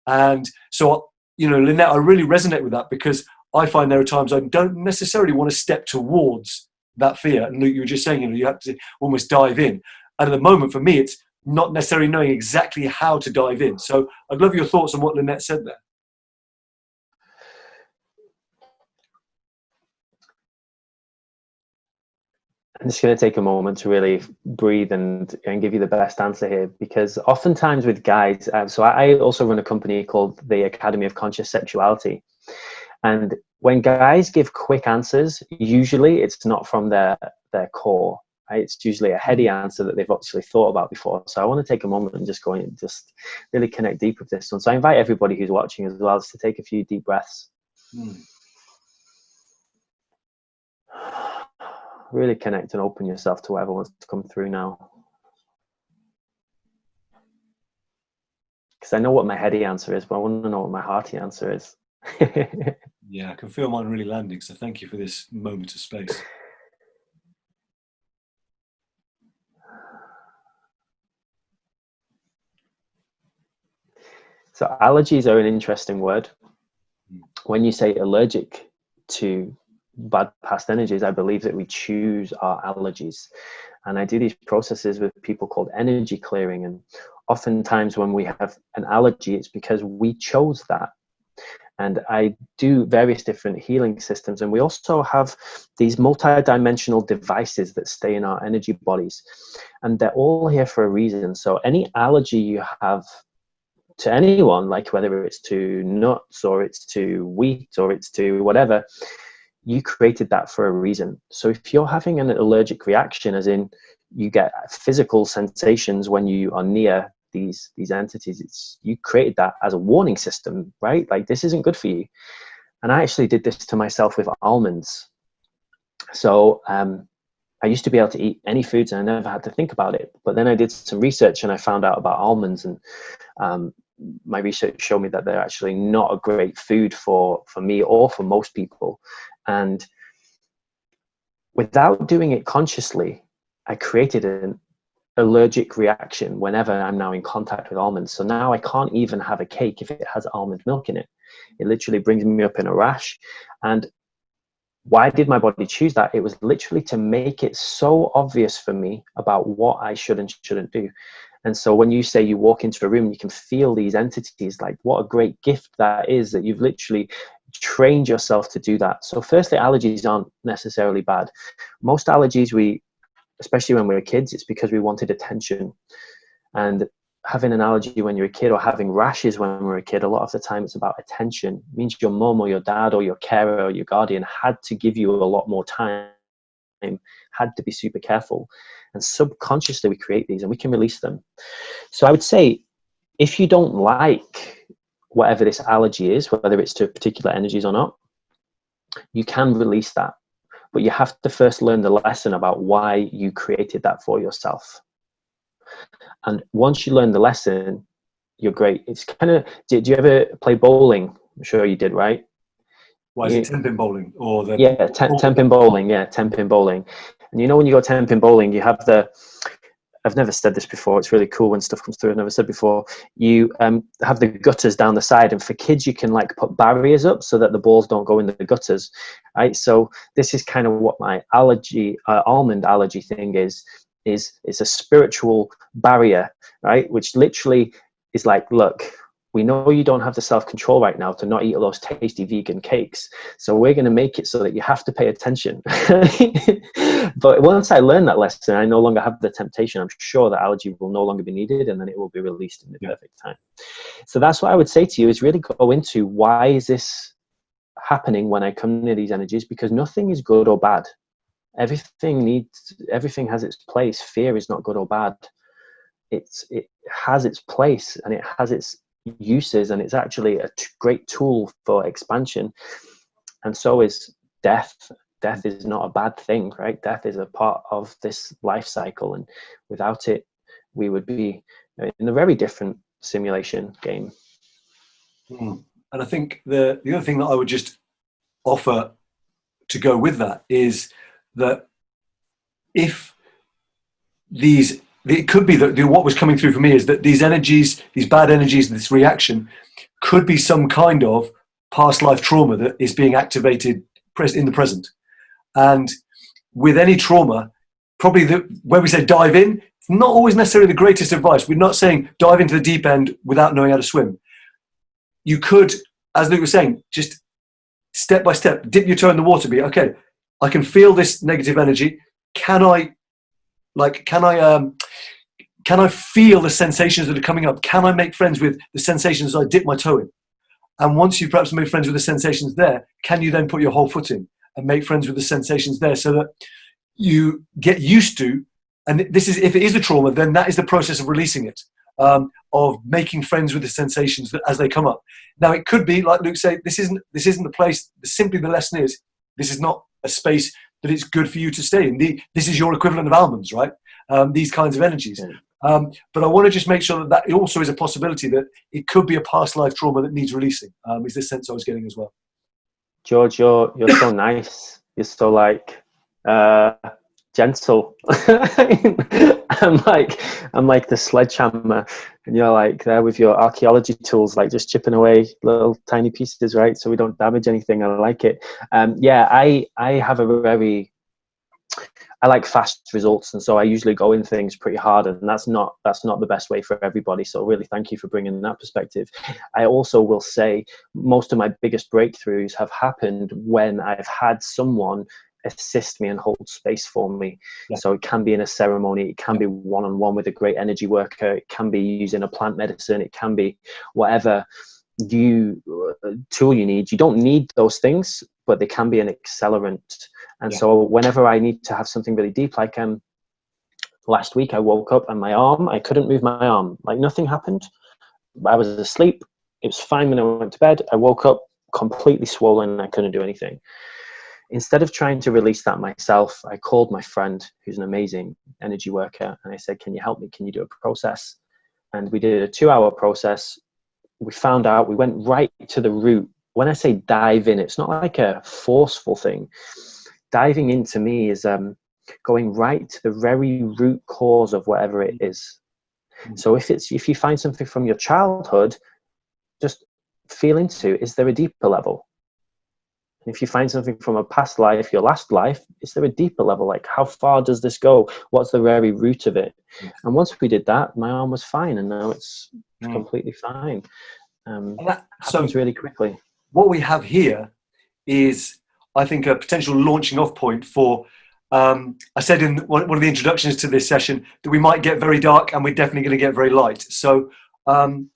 Speaker 1: And so, Lynette, I really resonate with that, because I find there are times I don't necessarily want to step towards that fear. And Luke, you were just saying, you have to almost dive in. And at the moment, for me, it's not necessarily knowing exactly how to dive in. So I'd love your thoughts on what Lynette said there.
Speaker 2: I'm just going to take a moment to really breathe and give you the best answer here, because oftentimes with guys, so I also run a company called the Academy of Conscious Sexuality. And when guys give quick answers, usually it's not from their core. Right? It's usually a heady answer that they've actually thought about before. So I want to take a moment and just go in and just really connect deep with this one. So I invite everybody who's watching as well to take a few deep breaths. Really connect and open yourself to whatever wants to come through now. Because I know what my heady answer is, but I want to know what my hearty answer is.
Speaker 1: Yeah, I can feel mine really landing. So thank you for this moment of space.
Speaker 2: So allergies are an interesting word. When you say allergic to bad past energies, I believe that we choose our allergies. And I do these processes with people called energy clearing. And oftentimes when we have an allergy, it's because we chose that. And I do various different healing systems. And we also have these multi-dimensional devices that stay in our energy bodies. And they're all here for a reason. So any allergy you have to anyone, like whether it's to nuts or it's to wheat or it's to whatever, you created that for a reason. So if you're having an allergic reaction, as in you get physical sensations when you are near these entities, it's you created that as a warning system, right? Like, this isn't good for you. And I actually did this to myself with almonds. So I used to be able to eat any foods and I never had to think about it. But then I did some research and I found out about almonds, and my research showed me that they're actually not a great food for me or for most people. And without doing it consciously, I created an allergic reaction whenever I'm now in contact with almonds. So now I can't even have a cake if it has almond milk in it. It literally brings me up in a rash. And why did my body choose that? It was literally to make it so obvious for me about what I should and shouldn't do. And so when you say you walk into a room, you can feel these entities, like what a great gift that is, that you've literally trained yourself to do that. So firstly, allergies aren't necessarily bad. Most allergies, especially when we were kids, it's because we wanted attention. And having an allergy when you're a kid, or having rashes when we were a kid, a lot of the time it's about attention. It means your mum or your dad or your carer or your guardian had to give you a lot more time, had to be super careful. And subconsciously we create these and we can release them. So I would say, if you don't like whatever this allergy is, whether it's to particular energies or not, you can release that. But you have to first learn the lesson about why you created that for yourself. And once you learn the lesson, you're great. It's kind of, do you ever play bowling? I'm sure you did, right?
Speaker 1: Why is it 10-pin bowling? Or the
Speaker 2: 10-pin bowling. Yeah, 10-pin bowling. And you know, when you go 10-pin bowling, you have I've never said this before. It's really cool when stuff comes through. I've never said before. You have the gutters down the side, and for kids, you can like put barriers up so that the balls don't go in the gutters, right? So this is kind of what my almond allergy thing is a spiritual barrier, right? Which literally is like, look, we know you don't have the self-control right now to not eat all those tasty vegan cakes. So we're going to make it so that you have to pay attention. But once I learned that lesson, I no longer have the temptation. I'm sure that allergy will no longer be needed, and then it will be released in the perfect time. So that's what I would say to you, is really go into, why is this happening when I come near these energies? Because nothing is good or bad. Everything has its place. Fear is not good or bad. It has its place and it has its uses, and it's actually a great tool for expansion. And so is death. Death is not a bad thing, right? Death is a part of this life cycle, and without it, we would be in a very different simulation game.
Speaker 1: And I think the other thing that I would just offer to go with that is that if it could be that what was coming through for me is that these energies, these bad energies, this reaction could be some kind of past life trauma that is being activated in the present. And with any trauma, probably when we say dive in, it's not always necessarily the greatest advice. We're not saying dive into the deep end without knowing how to swim. You could, as Luke was saying, just step by step, dip your toe in the water, be, okay, I can feel this negative energy. Can I feel the sensations that are coming up? Can I make friends with the sensations I dip my toe in? And once you've perhaps made friends with the sensations there, can you then put your whole foot in and make friends with the sensations there, so that you get used to, and this is, if it is a trauma, then that is the process of releasing it, of making friends with the sensations as they come up. Now, it could be, like Luke said, this isn't the place. Simply the lesson is, this is not a space that it's good for you to stay in. This is your equivalent of almonds, right? These kinds of energies. But I want to just make sure that it also is a possibility that it could be a past life trauma that needs releasing, is the sense I was getting as well.
Speaker 2: George, you're so nice. You're so like gentle. I'm like the sledgehammer, and you're like there with your archaeology tools, like just chipping away little tiny pieces, right? So we don't damage anything. I like it. I like fast results, and so I usually go in things pretty hard, and that's not the best way for everybody. So really, thank you for bringing that perspective. I also will say most of my biggest breakthroughs have happened when I've had someone assist me and hold space for me. Yeah. So it can be in a ceremony, it can be one-on-one with a great energy worker, it can be using a plant medicine, it can be whatever tool you need. You don't need those things, but they can be an accelerant. And so whenever I need to have something really deep, like last week I woke up and I couldn't move my arm. Like nothing happened. I was asleep. It was fine when I went to bed. I woke up completely swollen and I couldn't do anything. Instead of trying to release that myself, I called my friend, who's an amazing energy worker, and I said, can you help me? Can you do a process? And we did a 2-hour process. We found out, we went right to the root. When I say dive in, it's not like a forceful thing. Diving into me is going right to the very root cause of whatever it is. So if you find something from your childhood, just feel into, is there a deeper level? And if you find something from a past life, your last life, is there a deeper level? Like, how far does this go? What's the very root of it? And once we did that, my arm was fine, and now it's completely fine. Happens really quickly.
Speaker 1: What we have here is, I think, a potential launching off point for, I said in one of the introductions to this session that we might get very dark, and we're definitely going to get very light. So, going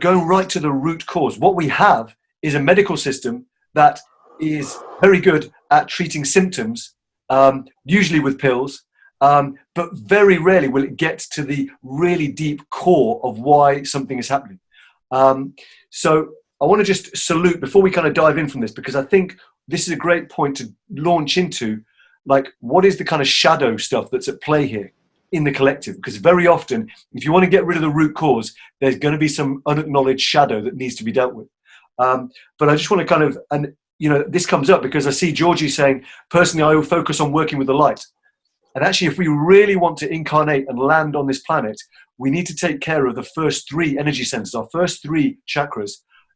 Speaker 1: right to the root cause. What we have is a medical system that is very good at treating symptoms, usually with pills, but very rarely will it get to the really deep core of why something is happening. So I want to just salute, before we kind of dive in from this, because I think this is a great point to launch into, like, what is the kind of shadow stuff that's at play here in the collective? Because very often, if you want to get rid of the root cause, there's going to be some unacknowledged shadow that needs to be dealt with. But I just want to kind of, and this comes up because I see Georgie saying, personally, I will focus on working with the light. And actually, if we really want to incarnate and land on this planet, we need to take care of the first 3 energy centers, our first 3 chakras.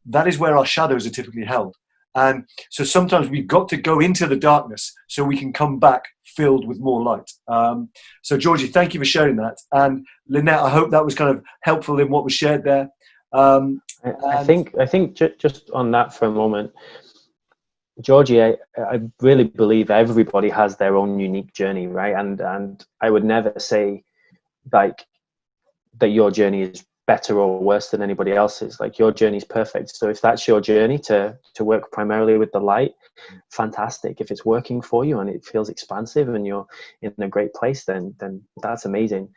Speaker 1: That is where our shadows are typically held. And so sometimes we've got to go into the darkness so we can come back filled with more light. So Georgie, thank you for sharing that. And Lynette, I hope that was kind of helpful in what was shared there.
Speaker 2: I think just on that for a moment, Georgie, I really believe everybody has their own unique journey, right? And I would never say like that your journey is better or worse than anybody else's. Like, your journey is perfect. So if that's your journey to work primarily with the light, fantastic. If it's working for you and it feels expansive and you're in a great place, then that's amazing.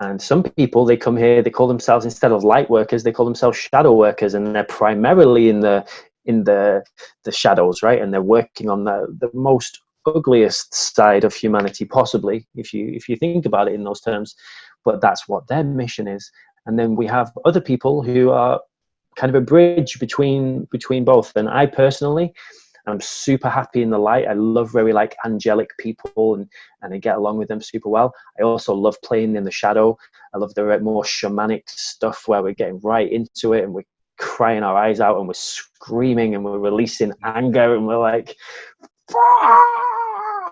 Speaker 2: And some people, they come here, they call themselves, instead of light workers, they call themselves shadow workers, and they're primarily in the shadows, right? And they're working on the most ugliest side of humanity, possibly, if you think about it in those terms. But that's what their mission is. And then we have other people who are kind of a bridge between both. And I personally, I'm super happy in the light. I love very like angelic people, and I get along with them super well. I also love playing in the shadow. I love the more shamanic stuff where we're getting right into it and we're crying our eyes out and we're screaming and we're releasing anger and we're like,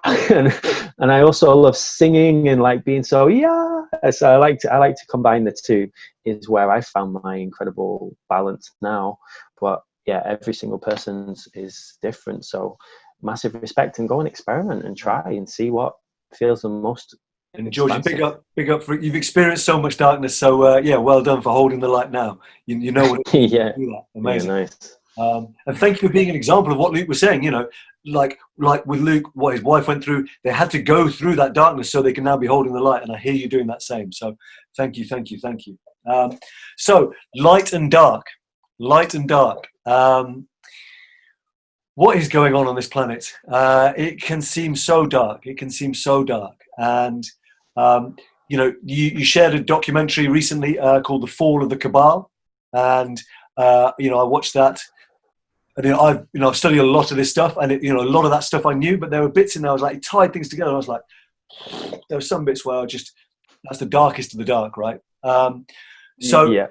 Speaker 2: and I also love singing and like being so yeah. So I like to combine the two. Is where I found my incredible balance now. But yeah, every single person is different. So massive respect, and go and experiment and try and see what feels the most
Speaker 1: And Georgie,
Speaker 2: expansive.
Speaker 1: big up for you've experienced so much darkness. So yeah, well done for holding the light now. You know what it is to
Speaker 2: Yeah,
Speaker 1: do that.
Speaker 2: yeah,
Speaker 1: Amazing.
Speaker 2: nice.
Speaker 1: And thank you for being an example of what Luke was saying. You know, like with Luke, what his wife went through, they had to go through that darkness so they can now be holding the light. And I hear you doing that same. So thank you, thank you, thank you. So light and dark, light and dark. What is going on this planet? It can seem so dark. It can seem so dark. And you know, you shared a documentary recently called "The Fall of the Cabal," and you know, I watched that. And I've studied a lot of this stuff, and a lot of that stuff I knew, but there were bits in there I was like, it tied things together. And I was like, there were some bits where that's the darkest of the dark, right? So
Speaker 2: Yeah.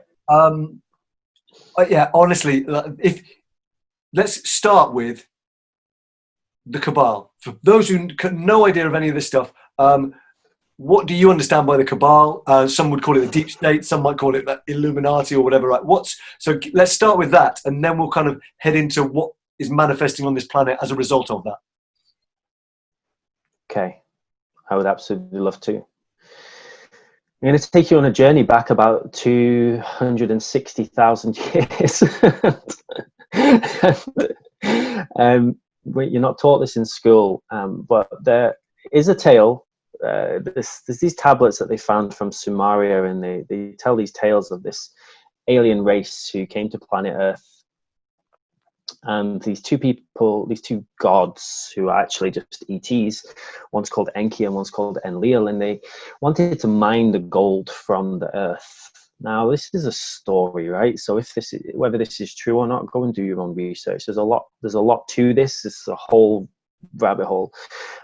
Speaker 1: yeah, honestly, let's start with the Cabal. For those who have no idea of any of this stuff, what do you understand by the Cabal? Some would call it the deep state, some might call it the Illuminati or whatever, right? So let's start with that, and then we'll kind of head into what is manifesting on this planet as a result of that.
Speaker 2: Okay, I would absolutely love to. I'm going to take you on a journey back about 260,000 years. You're not taught this in school, but there is a tale. There's these tablets that they found from Sumeria, and they tell these tales of this alien race who came to planet Earth. And these two gods who are actually just ETs, one's called Enki and one's called Enlil, and they wanted to mine the gold from the earth. Now, this is a story, right? So whether this is true or not, go and do your own research. There's a lot to this. It's a whole rabbit hole.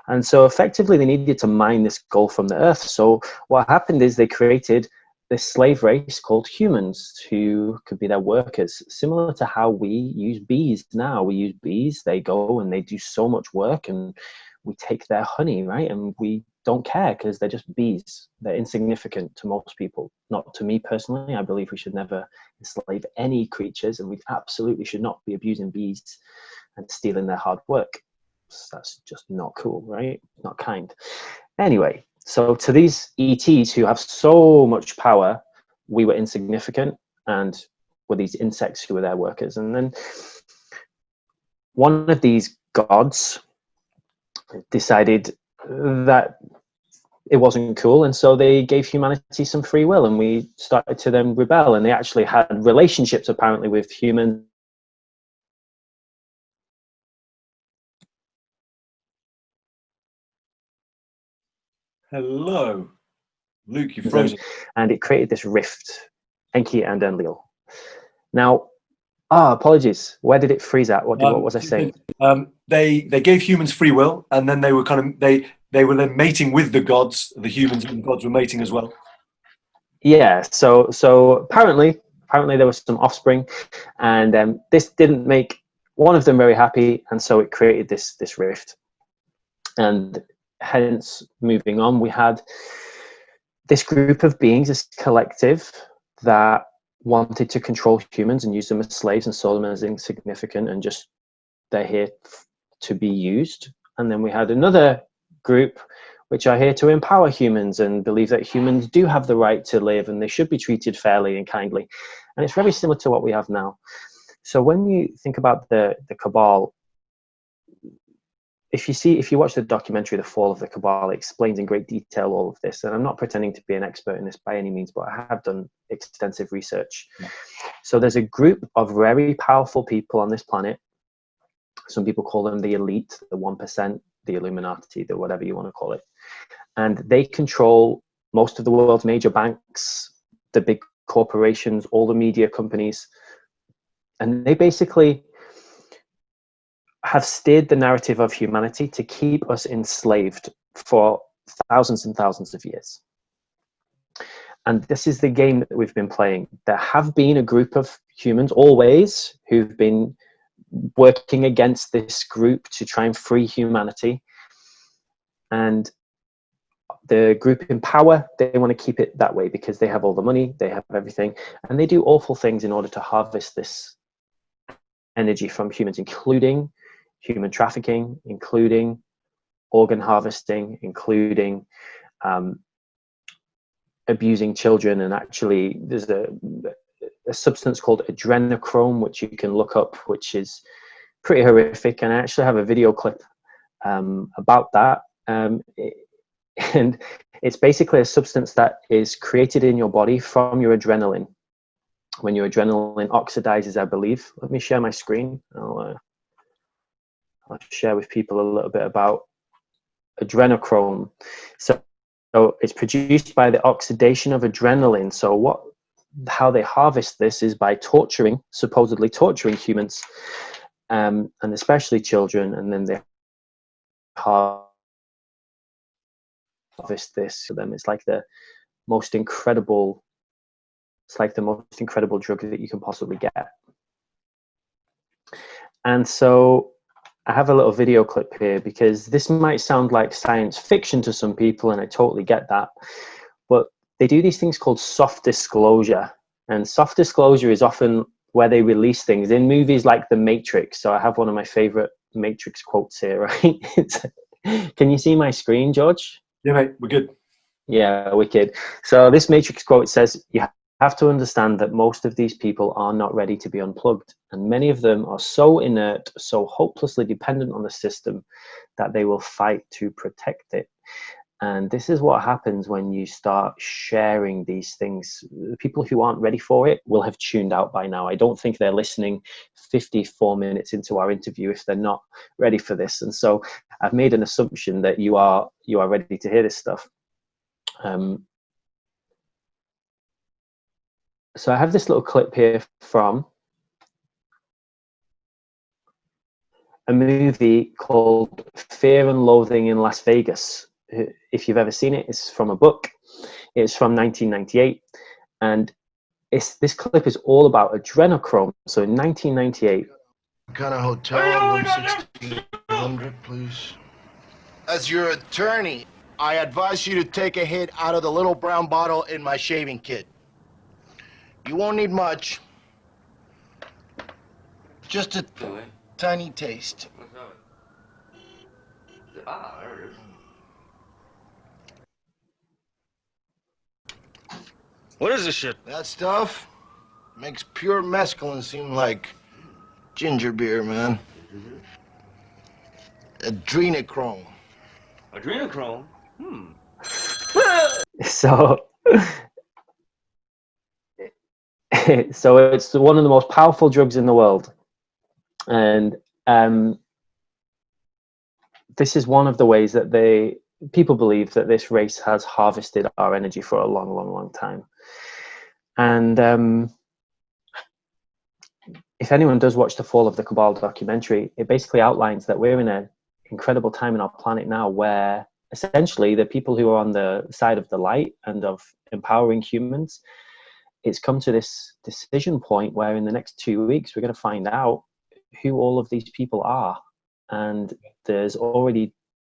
Speaker 2: And so effectively they needed to mine this gold from the earth. So what happened is they created this slave race called humans, who could be their workers, similar to how we use bees now. We use bees, they go and they do so much work, and we take their honey, right? And we don't care because they're just bees. They're insignificant to most people. Not to me personally. I believe we should never enslave any creatures, and we absolutely should not be abusing bees and stealing their hard work. That's just not cool, right? Not kind. Anyway, so to these ETs who have so much power, we were insignificant and were these insects who were their workers. And then one of these gods decided that it wasn't cool, and so they gave humanity some free will, and we started to then rebel, and they actually had relationships apparently with humans.
Speaker 1: Hello, Luke, you've frozen.
Speaker 2: And it created this rift, Enki and Enlil. Now, apologies. Where did it freeze at? What was I saying?
Speaker 1: They gave humans free will, and then they were they were then mating with the gods. The humans and the gods were mating as well.
Speaker 2: Yeah. So apparently there was some offspring, and this didn't make one of them very happy, and so it created this rift. And hence, moving on, we had this group of beings, this collective that wanted to control humans and use them as slaves and saw them as insignificant and just they're here to be used. And then we had another group which are here to empower humans and believe that humans do have the right to live and they should be treated fairly and kindly. And it's very similar to what we have now. So when you think about the Cabal, if you watch the documentary The Fall of the Cabal, it explains in great detail all of this. And I'm not pretending to be an expert in this by any means, but I have done extensive research. Yeah. So there's a group of very powerful people on this planet. Some people call them the elite, the 1%, the Illuminati, the whatever you want to call it. And they control most of the world's major banks, the big corporations, all the media companies. And they basically have steered the narrative of humanity to keep us enslaved for thousands and thousands of years. And this is the game that we've been playing. There have been a group of humans always who've been working against this group to try and free humanity. And the group in power, they want to keep it that way because they have all the money, they have everything, and they do awful things in order to harvest this energy from humans, including human trafficking, including organ harvesting, including abusing children. And actually, there's a substance called adrenochrome, which you can look up, which is pretty horrific. And I actually have a video clip about that. And it's basically a substance that is created in your body from your adrenaline. When your adrenaline oxidizes, I believe. Let me share my screen. I'll share with people a little bit about adrenochrome. So it's produced by the oxidation of adrenaline. So how they harvest this is by supposedly torturing humans, and especially children, and then they harvest this for them. It's like the most incredible drug that you can possibly get. And so I have a little video clip here, because this might sound like science fiction to some people, and I totally get that, but they do these things called soft disclosure, and soft disclosure is often where they release things in movies like The Matrix. So I have one of my favorite Matrix quotes here, right? Can you see my screen, George?
Speaker 1: Yeah, mate, we're good.
Speaker 2: Yeah, wicked. So this Matrix quote says, "You have to understand that most of these people are not ready to be unplugged, and many of them are so inert, so hopelessly dependent on the system, that they will fight to protect it." And this is what happens when you start sharing these things. The people who aren't ready for it will have tuned out by now. I don't think they're listening 54 minutes into our interview if they're not ready for this. And so I've made an assumption that you are ready to hear this stuff. So I have this little clip here from a movie called Fear and Loathing in Las Vegas. If you've ever seen it, it's from a book. It's from 1998. And this clip is all about adrenochrome. So in 1998.
Speaker 3: What kind of hotel, room 1600, please? As your attorney, I advise you to take a hit out of the little brown bottle in my shaving kit. You won't need much. Just a tiny taste.
Speaker 4: Ah, there it is. What is this shit?
Speaker 3: That stuff makes pure mescaline seem like ginger beer, man. Adrenochrome.
Speaker 4: Adrenochrome?
Speaker 2: So it's one of the most powerful drugs in the world. And this is one of the ways that people believe that this race has harvested our energy for a long, long, long time. And if anyone does watch the Fall of the Cabal documentary, it basically outlines that we're in an incredible time in our planet now where essentially the people who are on the side of the light and of empowering humans, it's come to this decision point where in the next 2 weeks, we're going to find out who all of these people are. And there's already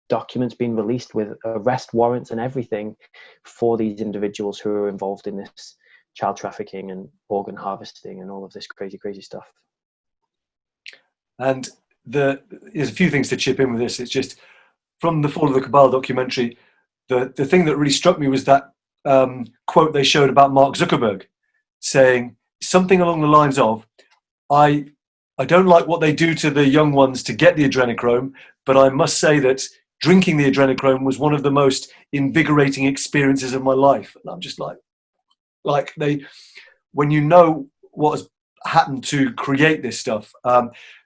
Speaker 2: documents being released with arrest warrants and everything for these individuals who are involved in this child trafficking and organ harvesting and all of this crazy, crazy stuff.
Speaker 1: And there's a few things to chip in with this. It's just from the Fall of the Cabal documentary, the thing that really struck me was that quote they showed about Mark Zuckerberg saying something along the lines of, I don't like what they do to the young ones to get the adrenochrome, but I must say that drinking the adrenochrome was one of the most invigorating experiences of my life. And I'm just like when you know what has happened to create this stuff.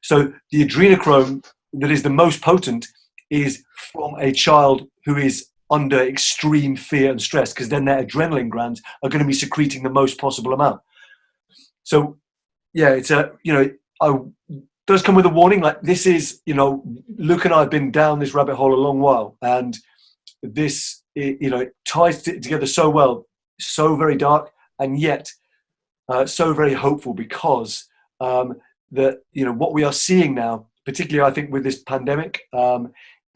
Speaker 1: So the adrenochrome that is the most potent is from a child who is under extreme fear and stress, because then their adrenaline glands are going to be secreting the most possible amount. So yeah, it's does come with a warning. Like this is, Luke and I have been down this rabbit hole a long while, and this, it ties it together so well, so very dark, and yet so very hopeful, because what we are seeing now, particularly I think with this pandemic,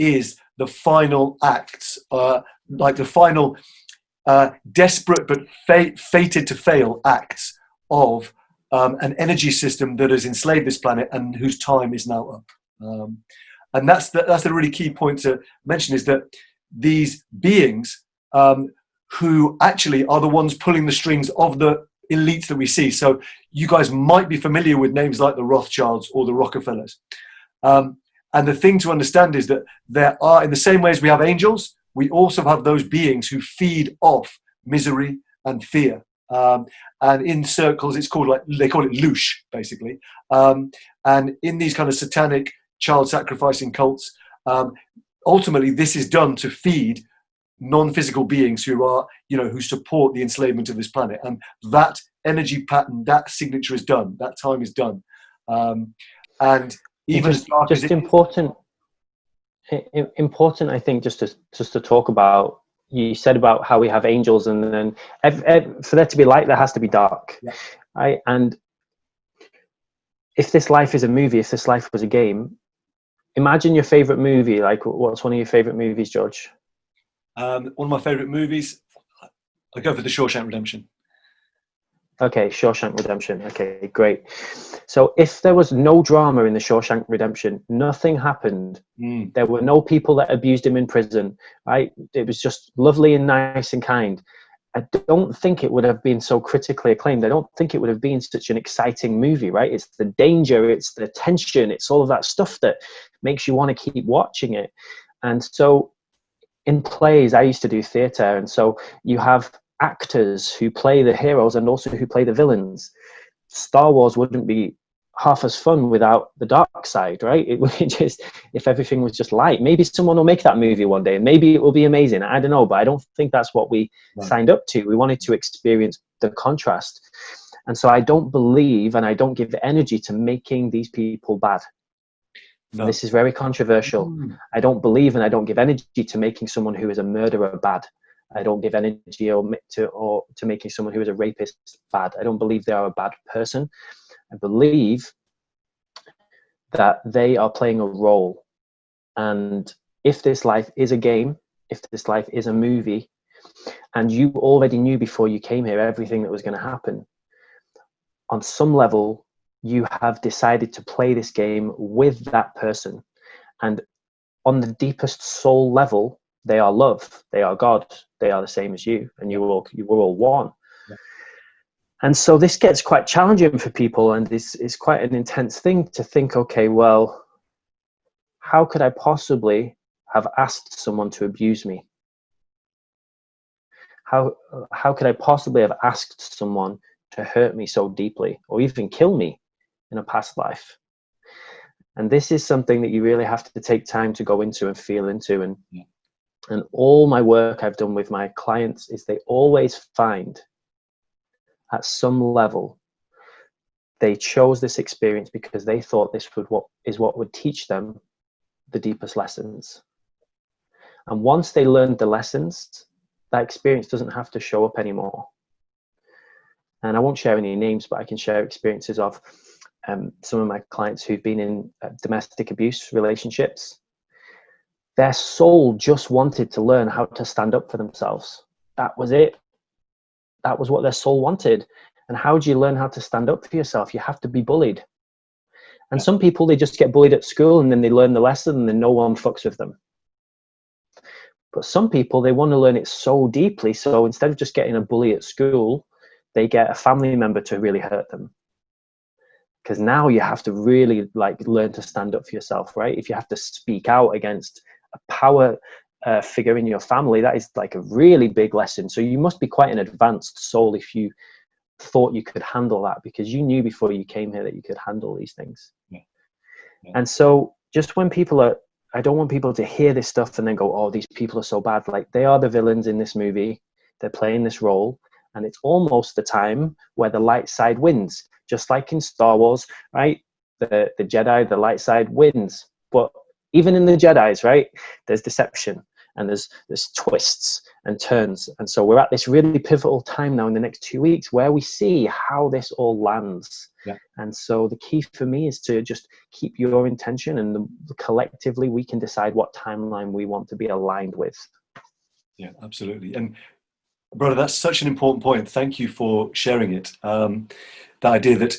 Speaker 1: is the final acts, like the final desperate but fated to fail acts of an energy system that has enslaved this planet and whose time is now up. And that's the really key point to mention, is that these beings who actually are the ones pulling the strings of the elites that we see. So you guys might be familiar with names like the Rothschilds or the Rockefellers. And the thing to understand is that there are, in the same way as we have angels, we also have those beings who feed off misery and fear. And in circles, it's called, like, they call it loosh, basically. And in these kind of satanic child sacrificing cults, ultimately this is done to feed non-physical beings who are, who support the enslavement of this planet. And that energy pattern, that signature is done. That time is done. And even as dark as it
Speaker 2: important, I think, just to talk about. You said about how we have angels, and then for there to be light, there has to be dark.
Speaker 1: Yeah.
Speaker 2: Right? And if this life is a movie, if this life was a game, imagine your favorite movie. Like, what's one of your favorite movies, George?
Speaker 1: One of my favorite movies, I go for The Shawshank Redemption.
Speaker 2: Okay, Shawshank Redemption. Okay, great. So if there was no drama in The Shawshank Redemption, nothing happened. There were no people that abused him in prison, right? It was just lovely and nice and kind. I don't think it would have been so critically acclaimed. I don't think it would have been such an exciting movie, right? It's the danger, it's the tension, it's all of that stuff that makes you want to keep watching it. And so in plays, I used to do theatre, and so you have actors who play the heroes and also who play the villains. Star Wars wouldn't be half as fun without the dark side, right? It would just, if everything was just light. Maybe someone will make that movie one day, and maybe it will be amazing. I don't know, but I don't think that's what we signed up to. We wanted to experience the contrast. And so I don't believe, and I don't give energy to making these people bad. No. This is very controversial. I don't believe, and I don't give energy to making someone who is a murderer bad. I don't give energy to making someone who is a rapist bad. I don't believe they are a bad person. I believe that they are playing a role. And if this life is a game, if this life is a movie, and you already knew before you came here everything that was going to happen, on some level, you have decided to play this game with that person. And on the deepest soul level, they are love, they are God, they are the same as you, and you were all one. Yeah. And so this gets quite challenging for people, and it's quite an intense thing to think, okay, well, how could I possibly have asked someone to abuse me? How could I possibly have asked someone to hurt me so deeply, or even kill me in a past life? And this is something that you really have to take time to go into and feel into. And all my work I've done with my clients is they always find, at some level, they chose this experience because they thought this is what would teach them the deepest lessons. And once they learned the lessons, that experience doesn't have to show up anymore. And I won't share any names, but I can share experiences of some of my clients who've been in domestic abuse relationships. Their soul just wanted to learn how to stand up for themselves. That was it. That was what their soul wanted. And how do you learn how to stand up for yourself? You have to be bullied. And some people, they just get bullied at school and then they learn the lesson and then no one fucks with them. But some people, they want to learn it so deeply. So instead of just getting a bully at school, they get a family member to really hurt them. Because now you have to really learn to stand up for yourself, right? If you have to speak out against a power figure in your family, that is like a really big lesson. So you must be quite an advanced soul if you thought you could handle that, because you knew before you came here that you could handle these things. Yeah. And so just when people are, I don't want people to hear this stuff and then go, oh, these people are so bad. Like, they are the villains in this movie. They're playing this role. And it's almost the time where the light side wins. Just like in Star Wars, right? The Jedi, the light side wins. But even in the Jedis, right, there's deception. and there's twists and turns. And so we're at this really pivotal time now in the next 2 weeks where we see how this all lands.
Speaker 1: Yeah.
Speaker 2: And so the key for me is to just keep your intention, and collectively we can decide what timeline we want to be aligned with.
Speaker 1: Yeah, absolutely. And brother, that's such an important point. Thank you for sharing it. The idea that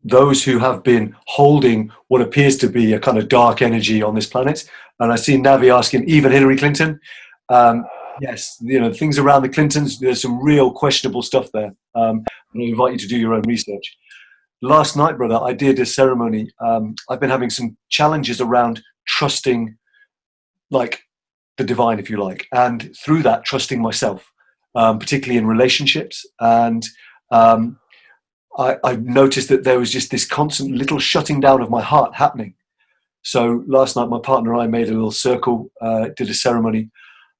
Speaker 1: those who have been holding what appears to be a kind of dark energy on this planet, and I see Navi asking, even Hillary Clinton. Yes, you know, things around the Clintons, there's some real questionable stuff there. And I invite you to do your own research. Last night, brother, I did a ceremony. I've been having some challenges around trusting, like, the divine, if you like, and through that, trusting myself, particularly in relationships. And I noticed that there was just this constant little shutting down of my heart happening. So last night, my partner and I made a little circle, did a ceremony,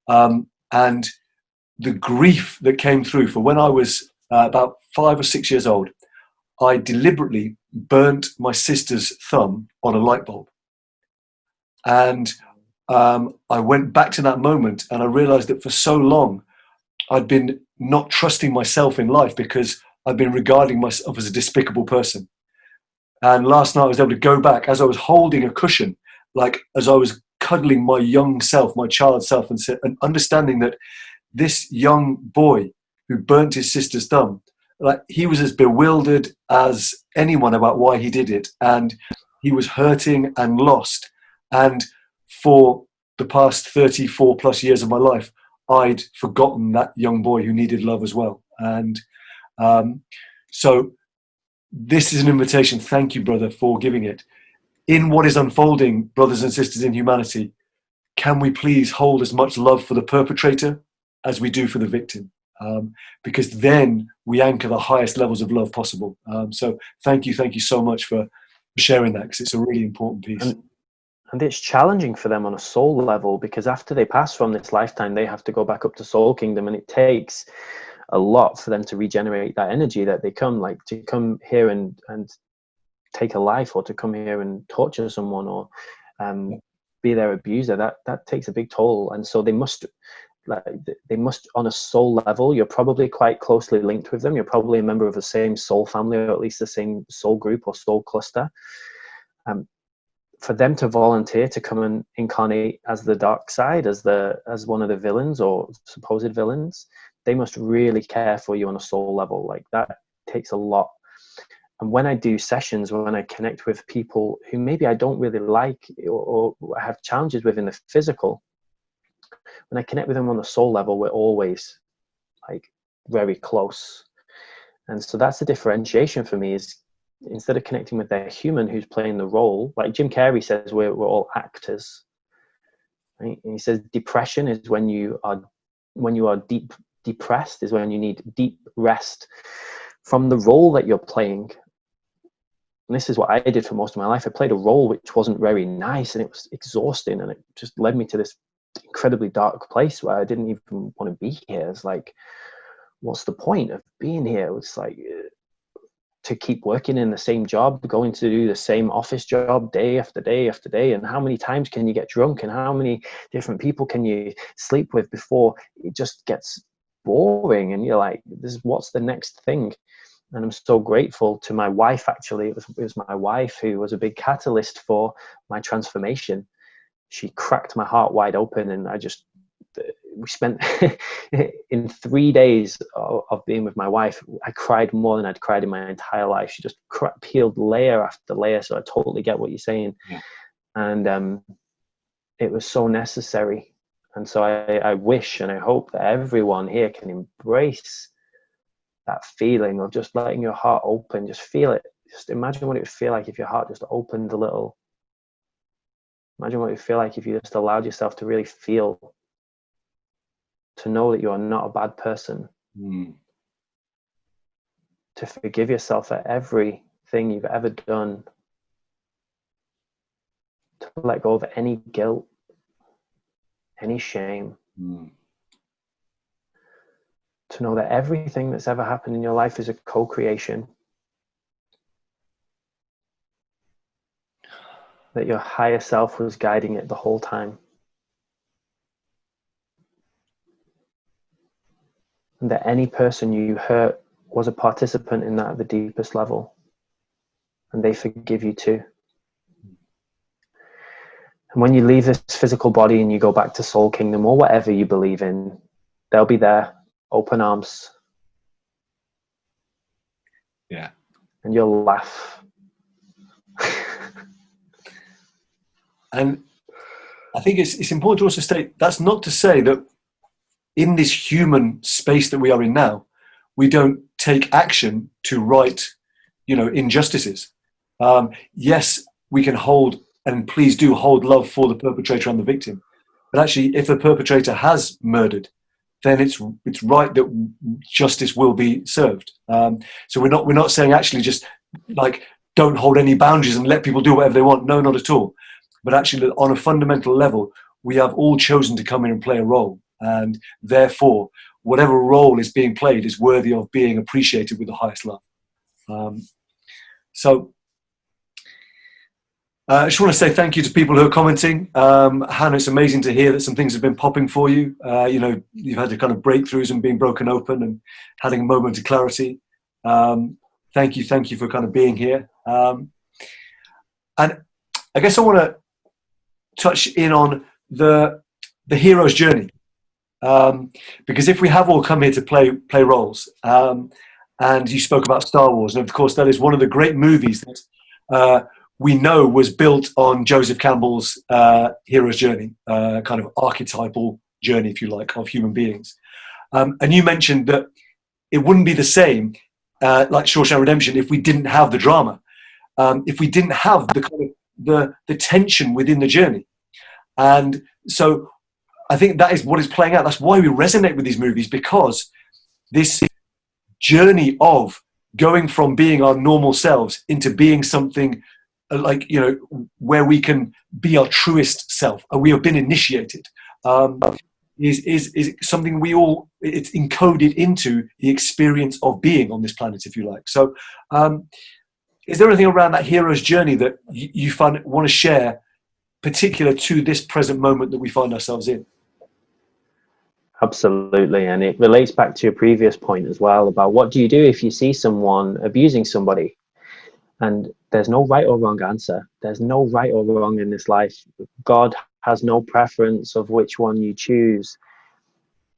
Speaker 1: and the grief that came through for when I was about 5 or 6 years old, I deliberately burnt my sister's thumb on a light bulb. And I went back to that moment, and I realized that for so long, I'd been not trusting myself in life because I've been regarding myself as a despicable person. And last night I was able to go back as I was holding a cushion, like as I was cuddling my young self, my child self, and understanding that this young boy who burnt his sister's thumb, like, he was as bewildered as anyone about why he did it. And he was hurting and lost. And for the past 34 plus years of my life, I'd forgotten that young boy who needed love as well. And so this is an invitation. Thank you, brother, for giving it. In what is unfolding, brothers and sisters in humanity, can we please hold as much love for the perpetrator as we do for the victim? Because then we anchor the highest levels of love possible. So thank you so much for sharing that, because it's a really important piece.
Speaker 2: And it's challenging for them on a soul level, because after they pass from this lifetime, they have to go back up to Soul Kingdom, and it takes a lot for them to regenerate that energy that they come, like, to come here and take a life, or to come here and torture someone, or be their abuser. That takes a big toll. And so they must on a soul level, you're probably quite closely linked with them. You're probably a member of the same soul family, or at least the same soul group or soul cluster. For them to volunteer to come and incarnate as the dark side, as one of the villains or supposed villains, they must really care for you on a soul level. Like, that takes a lot. And when I do sessions, when I connect with people who maybe I don't really like, or I have challenges with in the physical, when I connect with them on the soul level, we're always, like, very close. And so that's the differentiation for me, is instead of connecting with their human who's playing the role, like Jim Carrey says, we're all actors, right? And he says depression is when you are depressed, is when you need deep rest from the role that you're playing. And this is what I did for most of my life. I played a role which wasn't very nice, and it was exhausting, and it just led me to this incredibly dark place where I didn't even want to be here. It's like, what's the point of being here? It's like, to keep working in the same job, going to do the same office job day after day after day, and how many times can you get drunk, and how many different people can you sleep with before it just gets boring, and you're like, what's the next thing? And I'm so grateful to my wife. Actually, it was my wife who was a big catalyst for my transformation. She cracked my heart wide open, and we spent in 3 days of being with my wife, I cried more than I'd cried in my entire life. She just peeled layer after layer. So I totally get what you're saying. Yeah. And it was so necessary. And so I wish and I hope that everyone here can embrace that feeling of just letting your heart open. Just feel it. Just imagine what it would feel like if your heart just opened a little. Imagine what it would feel like if you just allowed yourself to really feel, to know that you are not a bad person, to forgive yourself for everything you've ever done, to let go of any guilt, any shame, to know that everything that's ever happened in your life is a co-creation, that your higher self was guiding it the whole time. that any person you hurt was a participant in that at the deepest level, and they forgive you too. And when you leave this physical body and you go back to Soul Kingdom or whatever you believe in, they'll be there, open arms.
Speaker 1: Yeah.
Speaker 2: And you'll laugh.
Speaker 1: And I think it's important to also state, that's not to say that in this human space that we are in now, we don't take action to right, injustices. Yes, we can hold, and please do hold, love for the perpetrator and the victim. But actually, if the perpetrator has murdered, then it's right that justice will be served. So we're not saying actually just like don't hold any boundaries and let people do whatever they want. No, not at all. But actually, on a fundamental level, we have all chosen to come in and play a role, and therefore, whatever role is being played is worthy of being appreciated with the highest love. I just want to say thank you to people who are commenting. Hannah, it's amazing to hear that some things have been popping for you. You've had the kind of breakthroughs and being broken open and having a moment of clarity. Thank you for kind of being here. And I guess I want to touch in on the hero's journey, because if we have all come here to play roles, and you spoke about Star Wars, and of course that is one of the great movies that we know was built on Joseph Campbell's hero's journey, kind of archetypal journey, if you like, of human beings. And you mentioned that it wouldn't be the same, like Shawshank Redemption, if we didn't have the drama, if we didn't have the kind of the tension within the journey. And so I think that is what is playing out. That's why we resonate with these movies, because this journey of going from being our normal selves into being something like, where we can be our truest self, and we have been initiated, is something it's encoded into the experience of being on this planet, if you like. So is there anything around that hero's journey that you want to share, particular to this present moment that we find ourselves in?
Speaker 2: Absolutely. And it relates back to your previous point as well about what do you do if you see someone abusing somebody? And there's no right or wrong answer. There's no right or wrong in this life. God has no preference of which one you choose.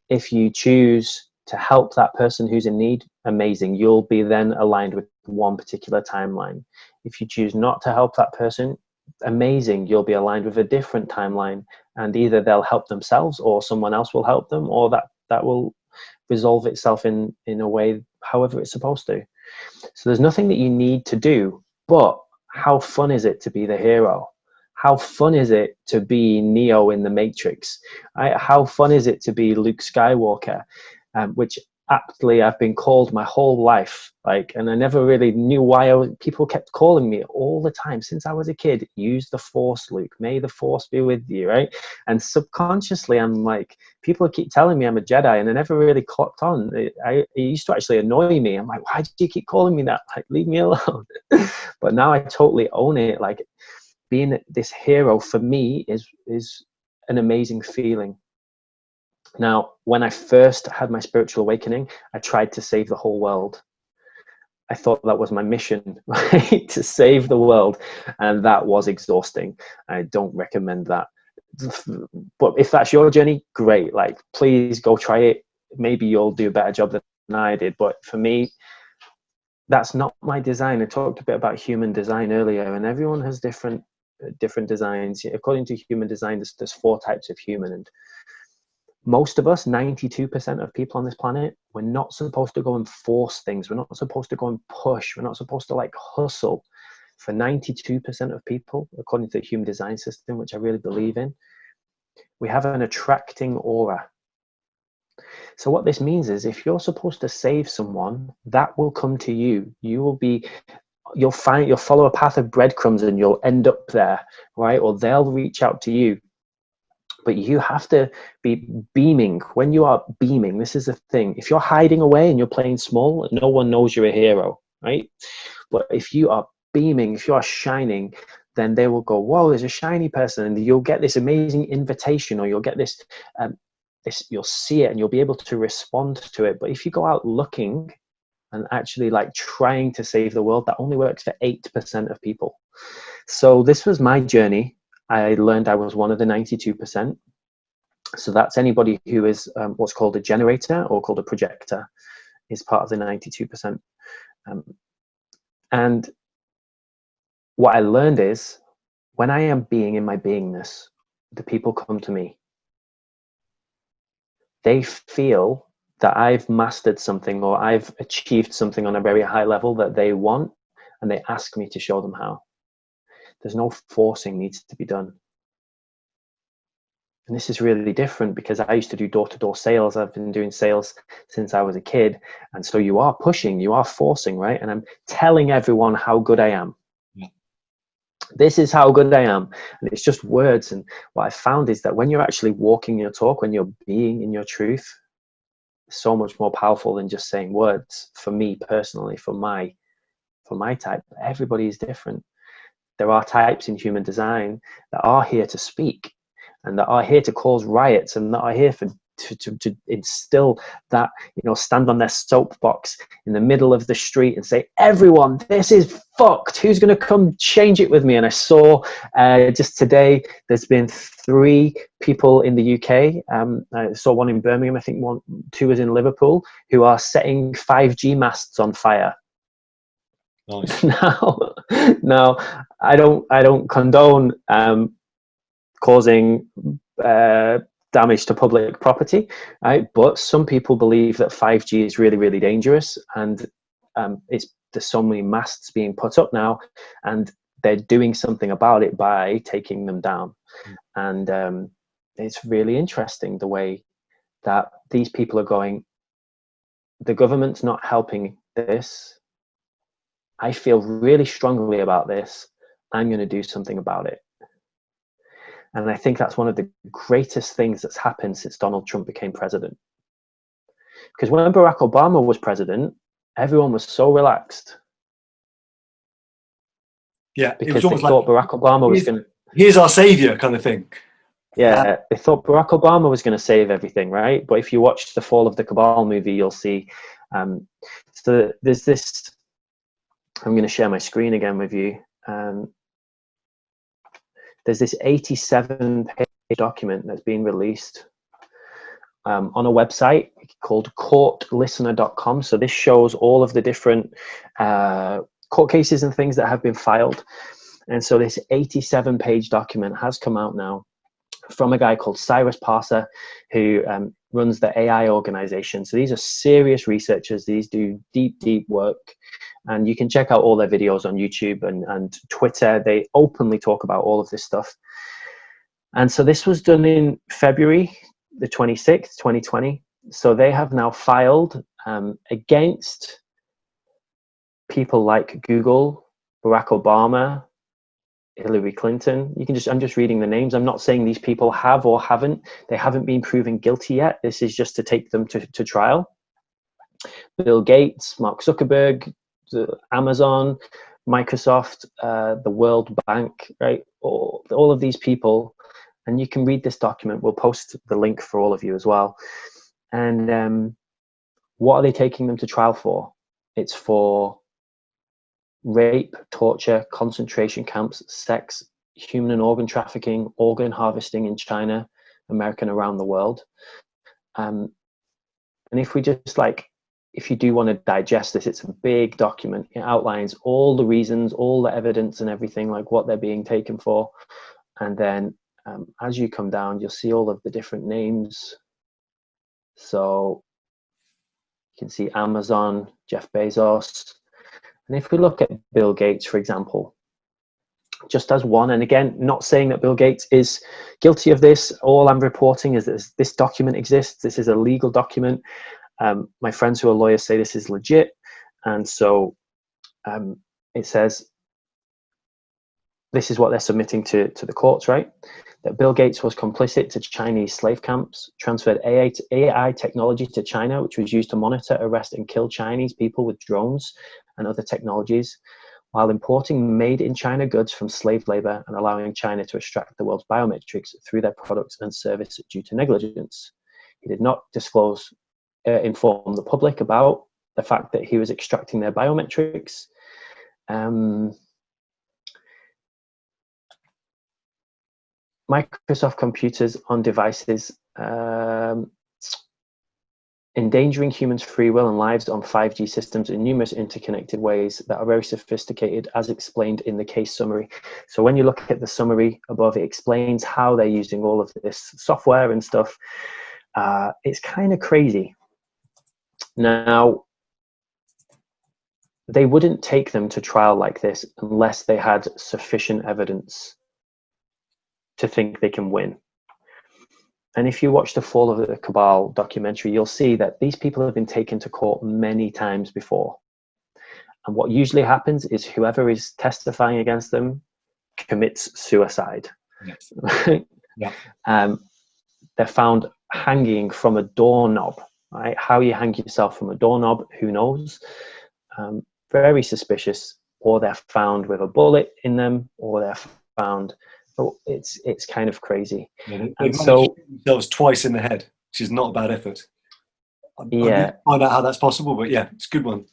Speaker 2: If you choose to help that person who's in need, amazing. You'll be then aligned with one particular timeline. If you choose not to help that person, amazing. You'll be aligned with a different timeline, and either they'll help themselves or someone else will help them, or that will resolve itself in a way however it's supposed to. So there's nothing that you need to do, but how fun is it to be the hero? How fun is it to be Neo in the Matrix? How fun is it to be Luke Skywalker, which aptly I've been called my whole life, and I never really knew why people kept calling me all the time since I was a kid. Use the Force, Luke. May the Force be with you, right? And subconsciously, I'm like, people keep telling me I'm a Jedi, and I never really clocked on. It used to actually annoy me. I'm like, why do you keep calling me that? Leave me alone. But now I totally own it. Being this hero for me is an amazing feeling. Now, when I first had my spiritual awakening, I tried to save the whole world. I thought that was my mission, right? To save the world. And that was exhausting. I don't recommend that. But if that's your journey, great. Please go try it. Maybe you'll do a better job than I did. But for me, that's not my design. I talked a bit about human design earlier, and everyone has different designs. According to human design, there's 4 types of human, and most of us, 92% of people on this planet, we're not supposed to go and force things. We're not supposed to go and push. We're not supposed to hustle. For 92% of people, according to the human design system, which I really believe in, we have an attracting aura. So what this means is if you're supposed to save someone, that will come to you. You'll follow a path of breadcrumbs and you'll end up there, right? Or they'll reach out to you. But you have to be beaming. When you are beaming, this is the thing. If you're hiding away and you're playing small, no one knows you're a hero, right? But if you are beaming, if you are shining, then they will go, whoa, there's a shiny person. And you'll get this amazing invitation, or you'll get this you'll see it and you'll be able to respond to it. But if you go out looking and actually like trying to save the world, that only works for 8% of people. So this was my journey. I learned I was one of the 92%. So that's anybody who is what's called a generator or called a projector is part of the 92%. And what I learned is when I am being in my beingness, the people come to me. They feel that I've mastered something or I've achieved something on a very high level that they want, and they ask me to show them how. There's no forcing needs to be done. And this is really different because I used to do door-to-door sales. I've been doing sales since I was a kid. And so you are pushing, you are forcing, right? And I'm telling everyone how good I am. Yeah. This is how good I am. And it's just words. And what I found is that when you're actually walking your talk, when you're being in your truth, it's so much more powerful than just saying words. For me personally, for my type, everybody is different. There are types in human design that are here to speak, and that are here to cause riots, and that are here to instill that, stand on their soapbox in the middle of the street and say, everyone, this is fucked. Who's going to come change it with me? And I saw just today, there's been 3 people in the UK. I saw one in Birmingham. I think 2 was in Liverpool, who are setting 5G masts on fire. Nice. Now, I don't condone causing damage to public property, right? But some people believe that 5G is really, really dangerous, and there's so many masts being put up now, and they're doing something about it by taking them down. And it's really interesting the way that these people are going, the government's not helping this. I feel really strongly about this. I'm going to do something about it. And I think that's one of the greatest things that's happened since Donald Trump became president. Because when Barack Obama was president, everyone was so relaxed.
Speaker 1: Yeah,
Speaker 2: because they thought Barack Obama was going to...
Speaker 1: Here's our savior kind of thing.
Speaker 2: Yeah, they thought Barack Obama was going to save everything, right? But if you watch the Fall of the Cabal movie, you'll see... so there's this... I'm going to share my screen again with you. There's this 87-page document that's been released on a website called courtlistener.com. So this shows all of the different court cases and things that have been filed. And so this 87-page document has come out now from a guy called Cyrus Parser, who runs the AI organization. So these are serious researchers. These do deep, deep work. And you can check out all their videos on YouTube and Twitter. They openly talk about all of this stuff. And so this was done in February the 26th, 2020. So they have now filed against people like Google, Barack Obama, Hillary Clinton. I'm just reading the names. I'm not saying these people have or haven't. They haven't been proven guilty yet. This is just to take them to trial. Bill Gates, Mark Zuckerberg, Amazon, Microsoft, the World Bank, right? All of these people. And you can read this document. We'll post the link for all of you as well. And what are they taking them to trial for? It's for rape, torture, concentration camps, sex, human and organ trafficking, organ harvesting in China, America, and around the world. And if we just if you do want to digest this, it's a big document. It outlines all the reasons, all the evidence and everything, like what they're being taken for. And then as you come down, you'll see all of the different names. So you can see Amazon, Jeff Bezos. And if we look at Bill Gates, for example, just as one, and again, not saying that Bill Gates is guilty of this. All I'm reporting is that this document exists. This is a legal document. My friends who are lawyers say this is legit. And so it says, this is what they're submitting to the courts, right? That Bill Gates was complicit to Chinese slave camps, transferred AI technology to China, which was used to monitor, arrest, and kill Chinese people with drones and other technologies, while importing made-in-China goods from slave labor and allowing China to extract the world's biometrics through their products and service due to negligence. He did not inform the public about the fact that he was extracting their biometrics. Microsoft computers on devices, endangering humans' free will and lives on 5G systems in numerous interconnected ways that are very sophisticated, as explained in the case summary. So when you look at the summary above, it explains how they're using all of this software and stuff. It's kind of crazy. Now, they wouldn't take them to trial like this unless they had sufficient evidence to think they can win. And if you watch the Fall of the Cabal documentary, you'll see that these people have been taken to court many times before. And what usually happens is whoever is testifying against them commits suicide.
Speaker 1: Yes. Yeah.
Speaker 2: They're found hanging from a doorknob, right? How you hang yourself from a doorknob, who knows? Very suspicious. Or they're found with a bullet in them, or they're found... Oh, it's kind of crazy.
Speaker 1: Yeah,
Speaker 2: and
Speaker 1: managed
Speaker 2: so
Speaker 1: to shoot themselves twice in the head, which is not a bad effort. I need to find out how that's possible, but yeah, it's a good one.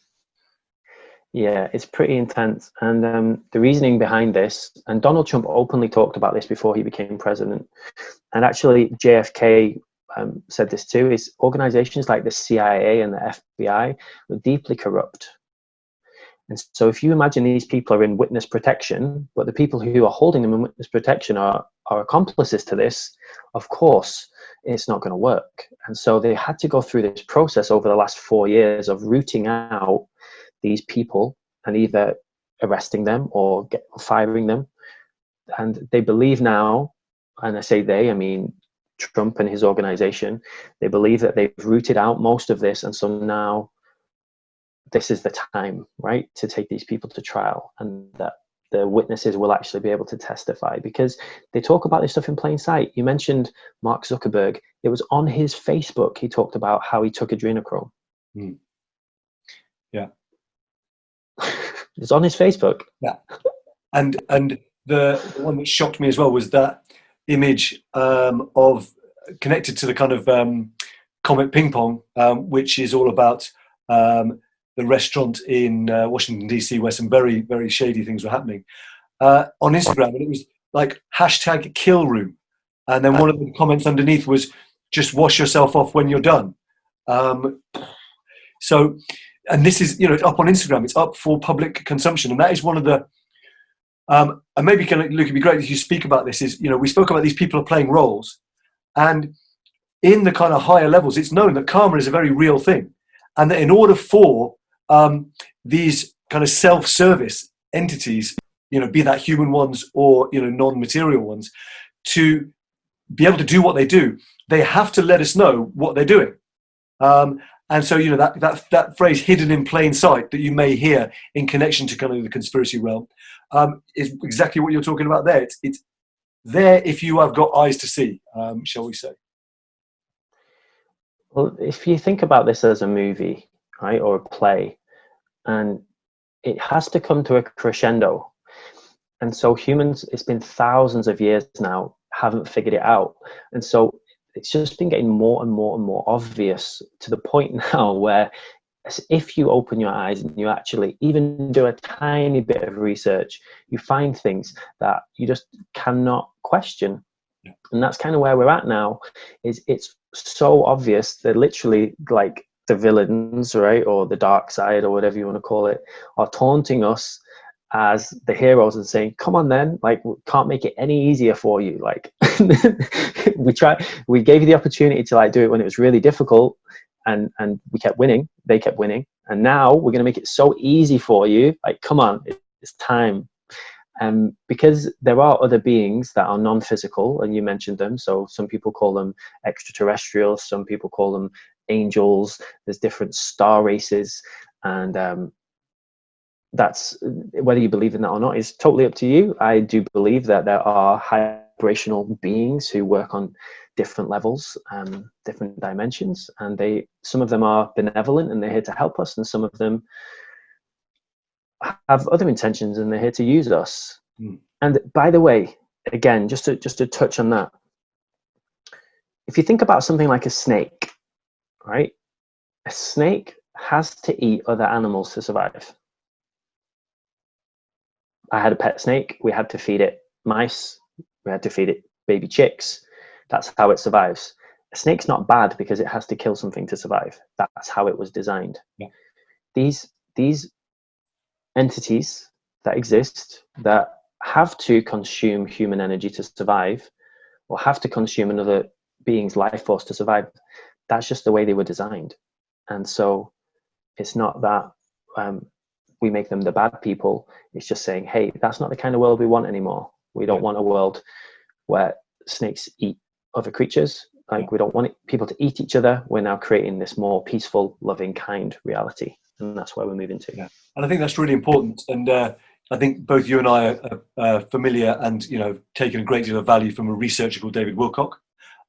Speaker 2: Yeah, it's pretty intense. And the reasoning behind this, and Donald Trump openly talked about this before he became president, and actually JFK said this too, is organizations like the CIA and the FBI were deeply corrupt. And so if you imagine these people are in witness protection, but the people who are holding them in witness protection are accomplices to this, of course, it's not going to work. And so they had to go through this process over the last 4 years of rooting out these people and either arresting them or firing them. And they believe now, and I say they, I mean Trump and his organization, they believe that they've rooted out most of this. And so now this is the time, right, to take these people to trial, and that the witnesses will actually be able to testify, because they talk about this stuff in plain sight. You mentioned Mark Zuckerberg. It was on his Facebook. He talked about how he took adrenochrome.
Speaker 1: Yeah.
Speaker 2: It's on his Facebook.
Speaker 1: Yeah. And the one that shocked me as well was that image of connected to the kind of Comet Ping Pong, which is all about the restaurant in Washington, D.C., where some very, very shady things were happening, on Instagram. And it was like #kill room. And then one of the comments underneath was, just wash yourself off when you're done. So, and this is, up on Instagram. It's up for public consumption. And that is one of the, and maybe, Luke, it'd be great if you speak about this, is, we spoke about these people are playing roles. And in the kind of higher levels, it's known that karma is a very real thing. And that in order for these kind of self-service entities, be that human ones or non-material ones, to be able to do what they do, they have to let us know what they're doing. And so that phrase "hidden in plain sight" that you may hear in connection to kind of the conspiracy realm is exactly what you're talking about there. It's there if you have got eyes to see, shall we say?
Speaker 2: Well, if you think about this as a movie, right, or a play, and it has to come to a crescendo. And so humans, it's been thousands of years now, haven't figured it out. And so it's just been getting more and more and more obvious, to the point now where if you open your eyes and you actually even do a tiny bit of research, you find things that you just cannot question. Yeah. And that's kind of where we're at now, is it's so obvious that literally, like, the villains, right, or the dark side, or whatever you want to call it, are taunting us as the heroes and saying, come on then, like, we can't make it any easier for you. Like, we gave you the opportunity to do it when it was really difficult, and we kept winning, they kept winning, and now we're going to make it so easy for you, like, come on, it's time. Because there are other beings that are non-physical, and you mentioned them, so some people call them extraterrestrials, some people call them angels, there's different star races, and that's, whether you believe in that or not is totally up to you. I do believe that there are high vibrational beings who work on different levels, different dimensions, and some of them are benevolent and they're here to help us, and some of them have other intentions and they're here to use us. And by the way, again, just to touch on that, if you think about something like a snake, right? A snake has to eat other animals to survive. I had a pet snake. We had to feed it mice. We had to feed it baby chicks. That's how it survives. A snake's not bad because it has to kill something to survive. That's how it was designed.
Speaker 1: Yeah.
Speaker 2: These entities that exist that have to consume human energy to survive, or have to consume another being's life force to survive, that's just the way they were designed. And so it's not that we make them the bad people. It's just saying, hey, that's not the kind of world we want anymore. We don't want a world where snakes eat other creatures. Like, we don't want people to eat each other. We're now creating this more peaceful, loving, kind reality. And that's where we're moving to.
Speaker 1: Yeah. And I think that's really important. And I think both you and I are familiar and, you know, taken a great deal of value from a researcher called David Wilcock.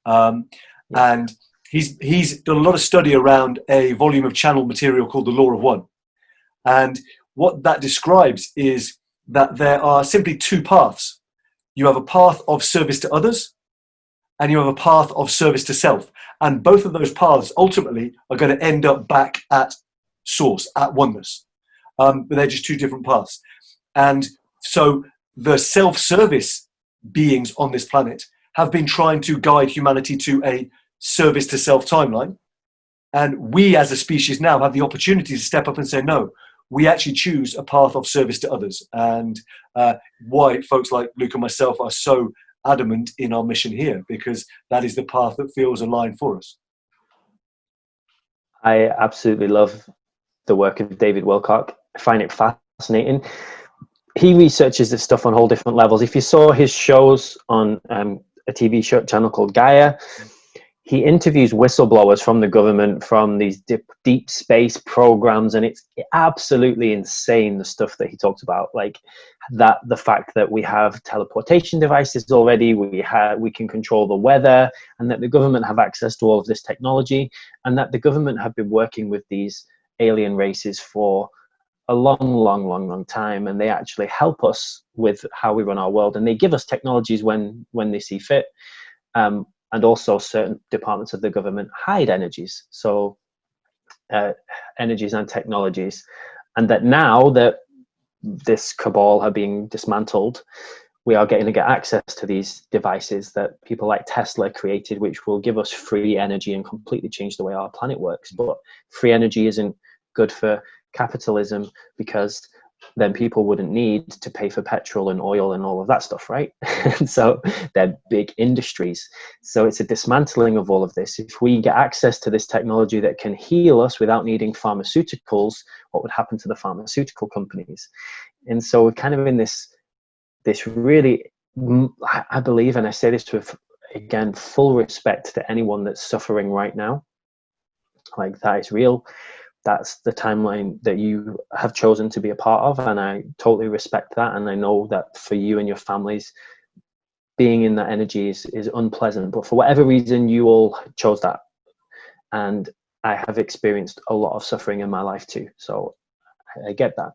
Speaker 1: And he's done a lot of study around a volume of channel material called The Law of One. And what that describes is that there are simply two paths. You have a path of service to others, and you have a path of service to self. And both of those paths ultimately are going to end up back at source, at oneness. But they're just two different paths. And so the self-service beings on this planet have been trying to guide humanity to a service to self timeline. And we as a species now have the opportunity to step up and say, no, we actually choose a path of service to others. And why folks like Luke and myself are so adamant in our mission here, because that is the path that feels aligned for us.
Speaker 2: I absolutely love the work of David Wilcock. I find it fascinating. He researches this stuff on whole different levels. If you saw his shows on a TV show channel called Gaia, he interviews whistleblowers from the government, from these deep space programs, and it's absolutely insane, the stuff that he talks about. Like that, the fact that we have teleportation devices already, we can control the weather, and that the government have access to all of this technology, and that the government have been working with these alien races for a long time, and they actually help us with how we run our world, and they give us technologies when they see fit. And also certain departments of the government hide energies, so energies and technologies. And that now that this cabal are being dismantled, we are getting to get access to these devices that people like Tesla created, which will give us free energy and completely change the way our planet works. But free energy isn't good for capitalism, because then people wouldn't need to pay for petrol and oil and all of that stuff, right? And so they're big industries. So it's a dismantling of all of this. If we get access to this technology that can heal us without needing pharmaceuticals, what would happen to the pharmaceutical companies? And so we're kind of in this really, I believe, and I say this with, again, full respect to anyone that's suffering right now, like that is real. That's the timeline that you have chosen to be a part of, and I totally respect that. And I know that for you and your families, being in that energy is unpleasant, but for whatever reason, you all chose that. And I have experienced a lot of suffering in my life too, so I get that.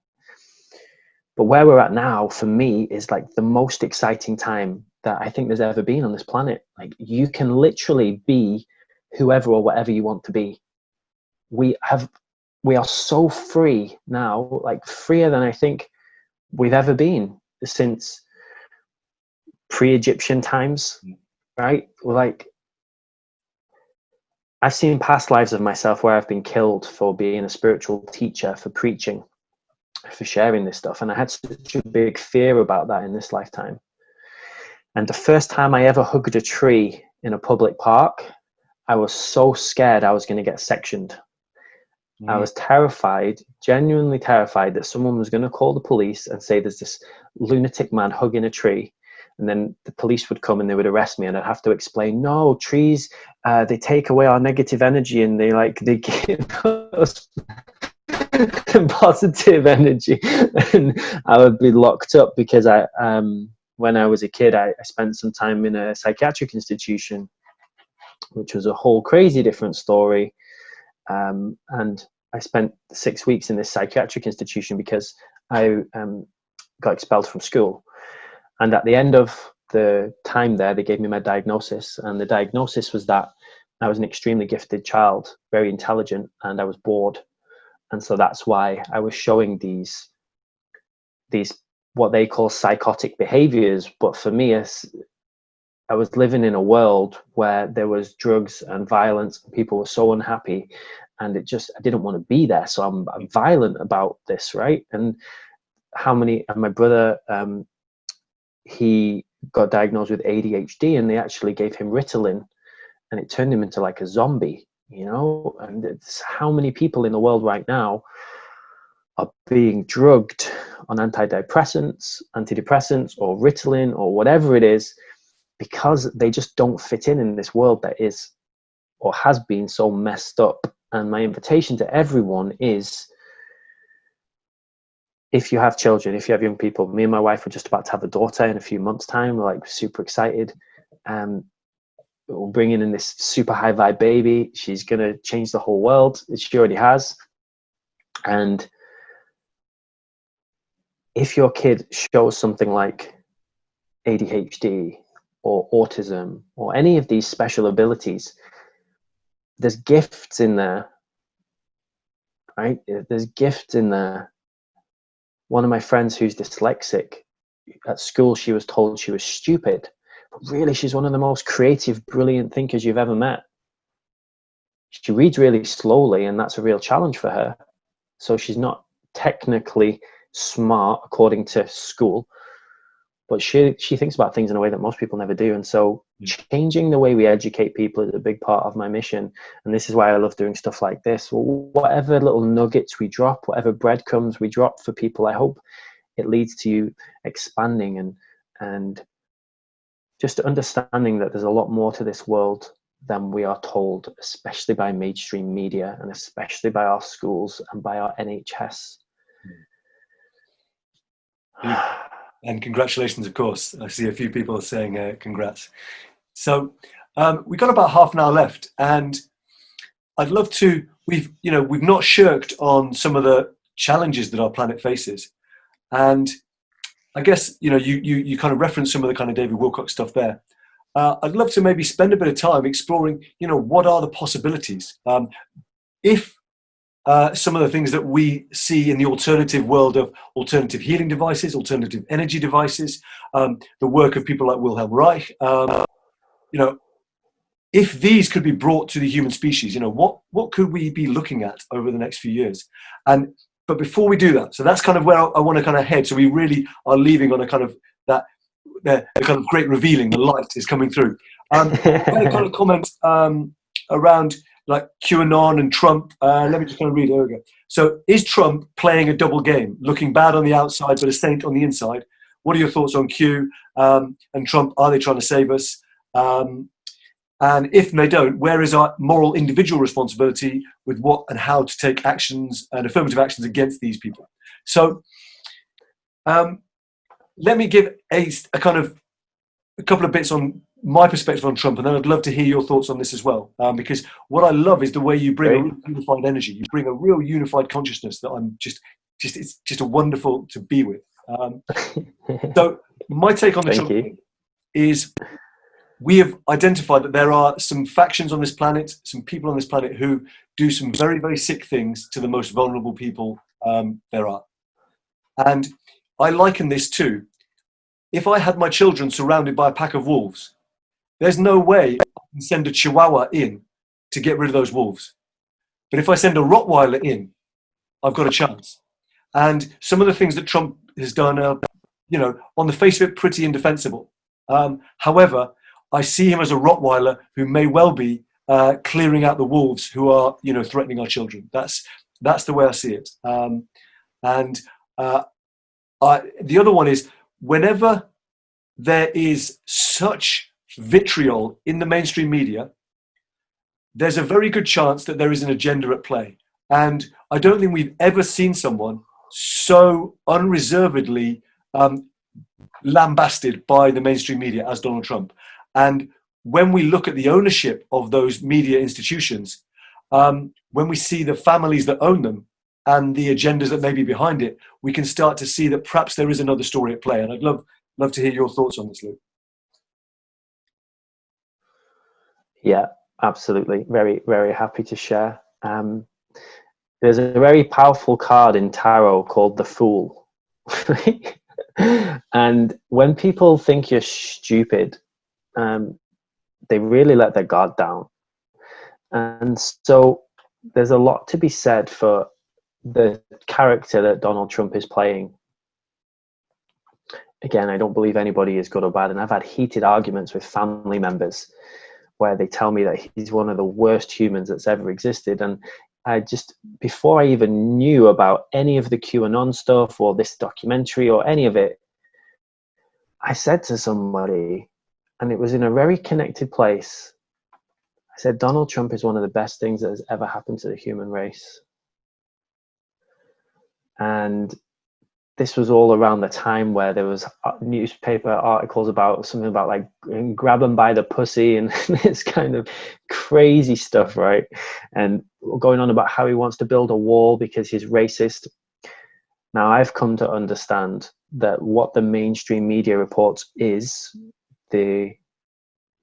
Speaker 2: But where we're at now, for me, is like the most exciting time that I think there's ever been on this planet. Like, you can literally be whoever or whatever you want to be. We are so free now, like freer than I think we've ever been since pre-Egyptian times, right? Like, I've seen past lives of myself where I've been killed for being a spiritual teacher, for preaching, for sharing this stuff. And I had such a big fear about that in this lifetime. And the first time I ever hugged a tree in a public park, I was so scared I was going to get sectioned. I was terrified, genuinely terrified, that someone was going to call the police and say there's this lunatic man hugging a tree. And then the police would come and they would arrest me, and I'd have to explain, no, trees, they take away our negative energy, and they give us positive energy. And I would be locked up because when I was a kid, I spent some time in a psychiatric institution, which was a whole crazy different story. And I spent 6 weeks in this psychiatric institution because I got expelled from school. And at the end of the time there, they gave me my diagnosis, and the diagnosis was that I was an extremely gifted child, very intelligent, and I was bored. And so that's why I was showing these what they call psychotic behaviors. But for me, I was living in a world where there was drugs and violence, and people were so unhappy, and I didn't want to be there. So I'm violent about this, right? And my brother, he got diagnosed with ADHD, and they actually gave him Ritalin, and it turned him into like a zombie, and it's how many people in the world right now are being drugged on antidepressants, or Ritalin, or whatever it is, because they just don't fit in this world that is, or has been, so messed up. And my invitation to everyone is, if you have children, if you have young people, me and my wife are just about to have a daughter in a few months' time. We're like super excited. We're bringing in this super high vibe baby. She's going to change the whole world. She already has. And if your kid shows something like ADHD or autism or any of these special abilities, there's gifts in there, right? There's gifts in there. One of my friends who's dyslexic, at school she was told she was stupid, but really she's one of the most creative, brilliant thinkers you've ever met. She reads really slowly, and that's a real challenge for her. So she's not technically smart according to school, but she thinks about things in a way that most people never do. And so changing the way we educate people is a big part of my mission. And this is why I love doing stuff like this. Whatever little nuggets we drop, whatever breadcrumbs we drop for people, I hope it leads to you expanding and just understanding that there's a lot more to this world than we are told, especially by mainstream media, and especially by our schools and by our NHS.
Speaker 1: And congratulations, of course. I see a few people saying congrats. So we've got about half an hour left, and I'd love to. We've not shirked on some of the challenges that our planet faces, and I guess you kind of referenced some of the kind of David Wilcock stuff there. I'd love to maybe spend a bit of time exploring, what are the possibilities if some of the things that we see in the alternative world of alternative healing devices, alternative energy devices, the work of people like Wilhelm Reich, if these could be brought to the human species, what could we be looking at over the next few years? But before we do that, so that's kind of where I want to kind of head. So we really are leaving on a kind of the kind of great revealing. The light is coming through. I had a kind of comment around like QAnon and Trump. Let me just kind of read it. Here we go. So is Trump playing a double game, looking bad on the outside but a saint on the inside? What are your thoughts on Q and Trump? Are they trying to save us? And if they don't, where is our moral individual responsibility with what and how to take actions and affirmative actions against these people? So let me give a couple of bits on my perspective on Trump, and then I'd love to hear your thoughts on this as well, because what I love is the way you bring a real unified energy. You bring a real unified consciousness that it's just a wonderful to be with. So my take on the Trump thing is we have identified that there are some factions on this planet, some people on this planet who do some very, very sick things to the most vulnerable people there are. And I liken this to, if I had my children surrounded by a pack of wolves, there's no way I can send a Chihuahua in to get rid of those wolves. But if I send a Rottweiler in, I've got a chance. And some of the things that Trump has done are, on the face of it, pretty indefensible. However, I see him as a Rottweiler who may well be clearing out the wolves who are, threatening our children. That's the way I see it. The other one is, whenever there is such vitriol in the mainstream media, there's a very good chance that there is an agenda at play. And I don't think we've ever seen someone so unreservedly lambasted by the mainstream media as Donald Trump. And when we look at the ownership of those media institutions, when we see the families that own them and the agendas that may be behind it, we can start to see that perhaps there is another story at play. And I'd love to hear your thoughts on this, Luke.
Speaker 2: Yeah, absolutely. Very, very happy to share. There's a very powerful card in tarot called the Fool. And when people think you're stupid, they really let their guard down. And so there's a lot to be said for the character that Donald Trump is playing. Again, I don't believe anybody is good or bad, and I've had heated arguments with family members where they tell me that he's one of the worst humans that's ever existed. And I just, before I even knew about any of the QAnon stuff or this documentary or any of it, I said to somebody, and it was in a very connected place, I said, Donald Trump is one of the best things that has ever happened to the human race. And this was all around the time where there was newspaper articles about something about like grab him by the pussy and this kind of crazy stuff, right? And going on about how he wants to build a wall because he's racist. Now I've come to understand that what the mainstream media reports is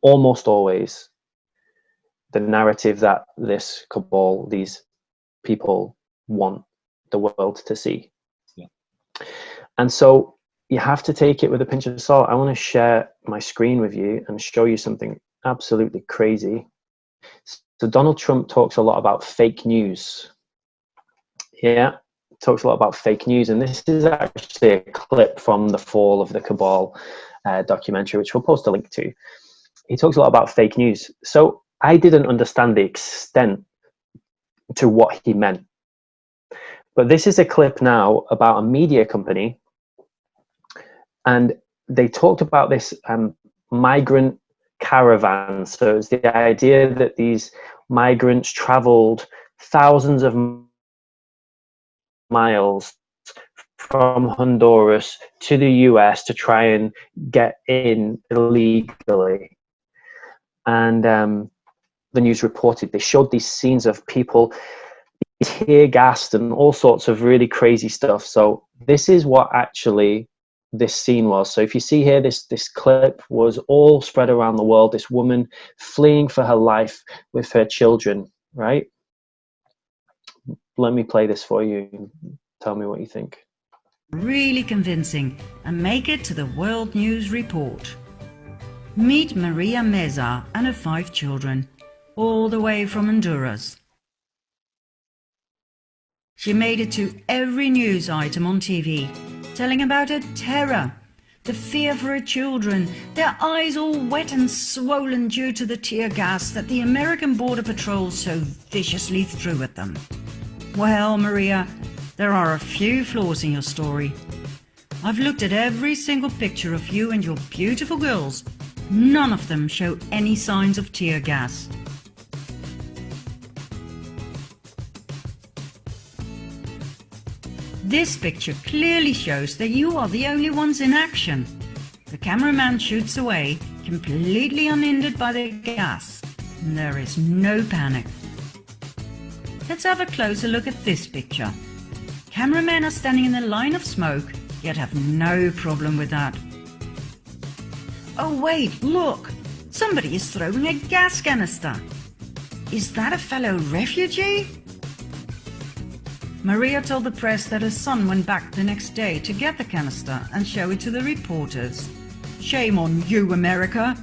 Speaker 2: almost always the narrative that this cabal, these people want the world to see. And so you have to take it with a pinch of salt. I want to share my screen with you and show you something absolutely crazy. So Donald Trump talks a lot about fake news. Yeah, talks a lot about fake news. And this is actually a clip from the Fall of the Cabal documentary, which we'll post a link to. He talks a lot about fake news. So I didn't understand the extent to what he meant. But this is a clip now about a media company. And they talked about this migrant caravan. So it's the idea that these migrants traveled thousands of miles from Honduras to the US to try and get in illegally. And the news reported, they showed these scenes of people tear gassed and all sorts of really crazy stuff. So this is what actually this scene was. So if you see here, this clip was all spread around the world. This woman fleeing for her life with her children, right? Let me play this for you and tell me what you think.
Speaker 5: Really convincing and make it to the World News Report. Meet Maria Meza and her 5 children, all the way from Honduras. She made it to every news item on TV, telling about her terror, the fear for her children, their eyes all wet and swollen due to the tear gas that the American Border Patrol so viciously threw at them. Well, Maria, there are a few flaws in your story. I've looked at every single picture of you and your beautiful girls. None of them show any signs of tear gas. This picture clearly shows that you are the only ones in action. The cameraman shoots away, completely unhindered by the gas. And there is no panic. Let's have a closer look at this picture. Cameramen are standing in a line of smoke, yet have no problem with that. Oh wait, look! Somebody is throwing a gas canister. Is that a fellow refugee? Maria told the press that her son went back the next day to get the canister and show it to the reporters. Shame on you, America!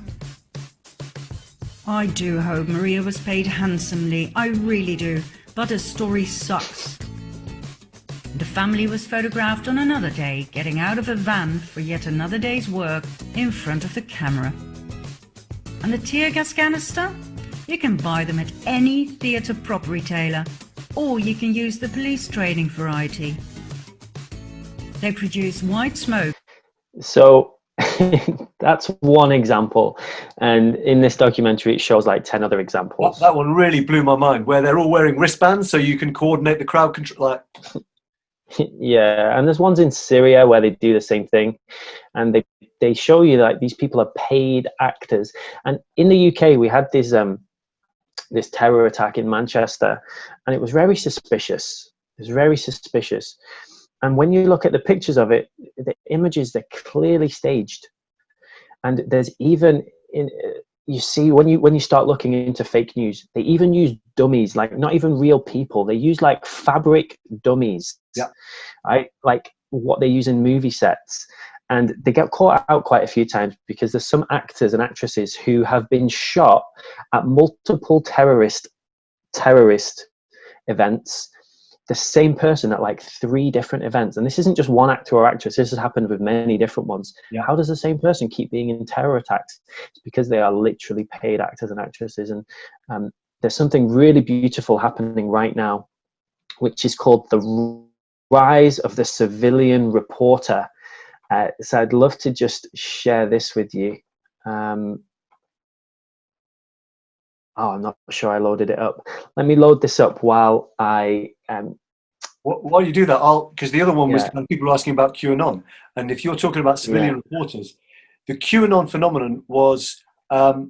Speaker 5: I do hope Maria was paid handsomely, I really do, but her story sucks. The family was photographed on another day, getting out of a van for yet another day's work in front of the camera. And the tear gas canister? You can buy them at any theatre prop retailer, or you can use the police training variety. They produce white smoke.
Speaker 2: So that's one example. And in this documentary, it shows like 10 other examples.
Speaker 1: That one really blew my mind, where they're all wearing wristbands so you can coordinate the crowd control. Like,
Speaker 2: yeah, and there's ones in Syria where they do the same thing, and they show you like these people are paid actors. And in the UK, we had this this terror attack in Manchester, and it was very suspicious. It was very suspicious. And when you look at the pictures of it, the images, they're clearly staged. And there's even you see, when you start looking into fake news, they even use dummies, like not even real people. They use like fabric dummies,
Speaker 1: Yeah.
Speaker 2: right? Like what they use in movie sets. And they get caught out quite a few times because there's some actors and actresses who have been shot at multiple terrorist events, the same person at like 3 different events. And this isn't just one actor or actress, this has happened with many different ones.
Speaker 1: Yeah.
Speaker 2: How does the same person keep being in terror attacks? It's because they are literally paid actors and actresses. And there's something really beautiful happening right now, which is called the rise of the civilian reporter. So I'd love to just share this with you. I'm not sure I loaded it up. Let me load this up while I...
Speaker 1: While you do that, because the other one was
Speaker 2: Yeah.
Speaker 1: people were asking about QAnon. And if you're talking about civilian reporters, the QAnon phenomenon was a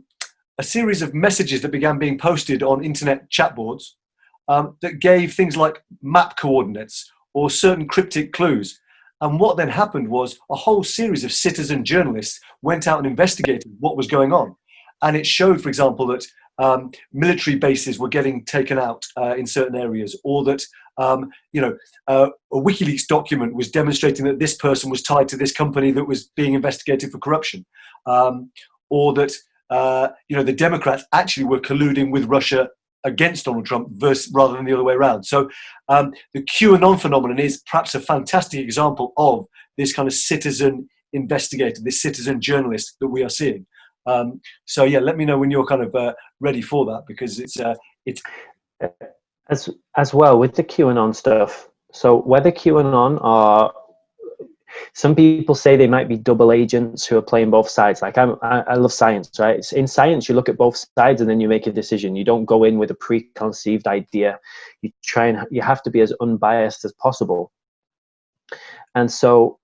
Speaker 1: series of messages that began being posted on internet chat boards that gave things like map coordinates or certain cryptic clues. And what then happened was a whole series of citizen journalists went out and investigated what was going on. And it showed, for example, that military bases were getting taken out in certain areas, or that a WikiLeaks document was demonstrating that this person was tied to this company that was being investigated for corruption, or that the Democrats actually were colluding with Russia against Donald Trump rather than the other way around. So the QAnon phenomenon is perhaps a fantastic example of this kind of citizen investigator, this citizen journalist that we are seeing. So yeah, let me know when you're kind of ready for that, because it's
Speaker 2: as well with the QAnon stuff. So whether QAnon are, some people say they might be double agents who are playing both sides. Like I love science, right? In science, you look at both sides and then you make a decision. You don't go in with a preconceived idea. You have to be as unbiased as possible. And so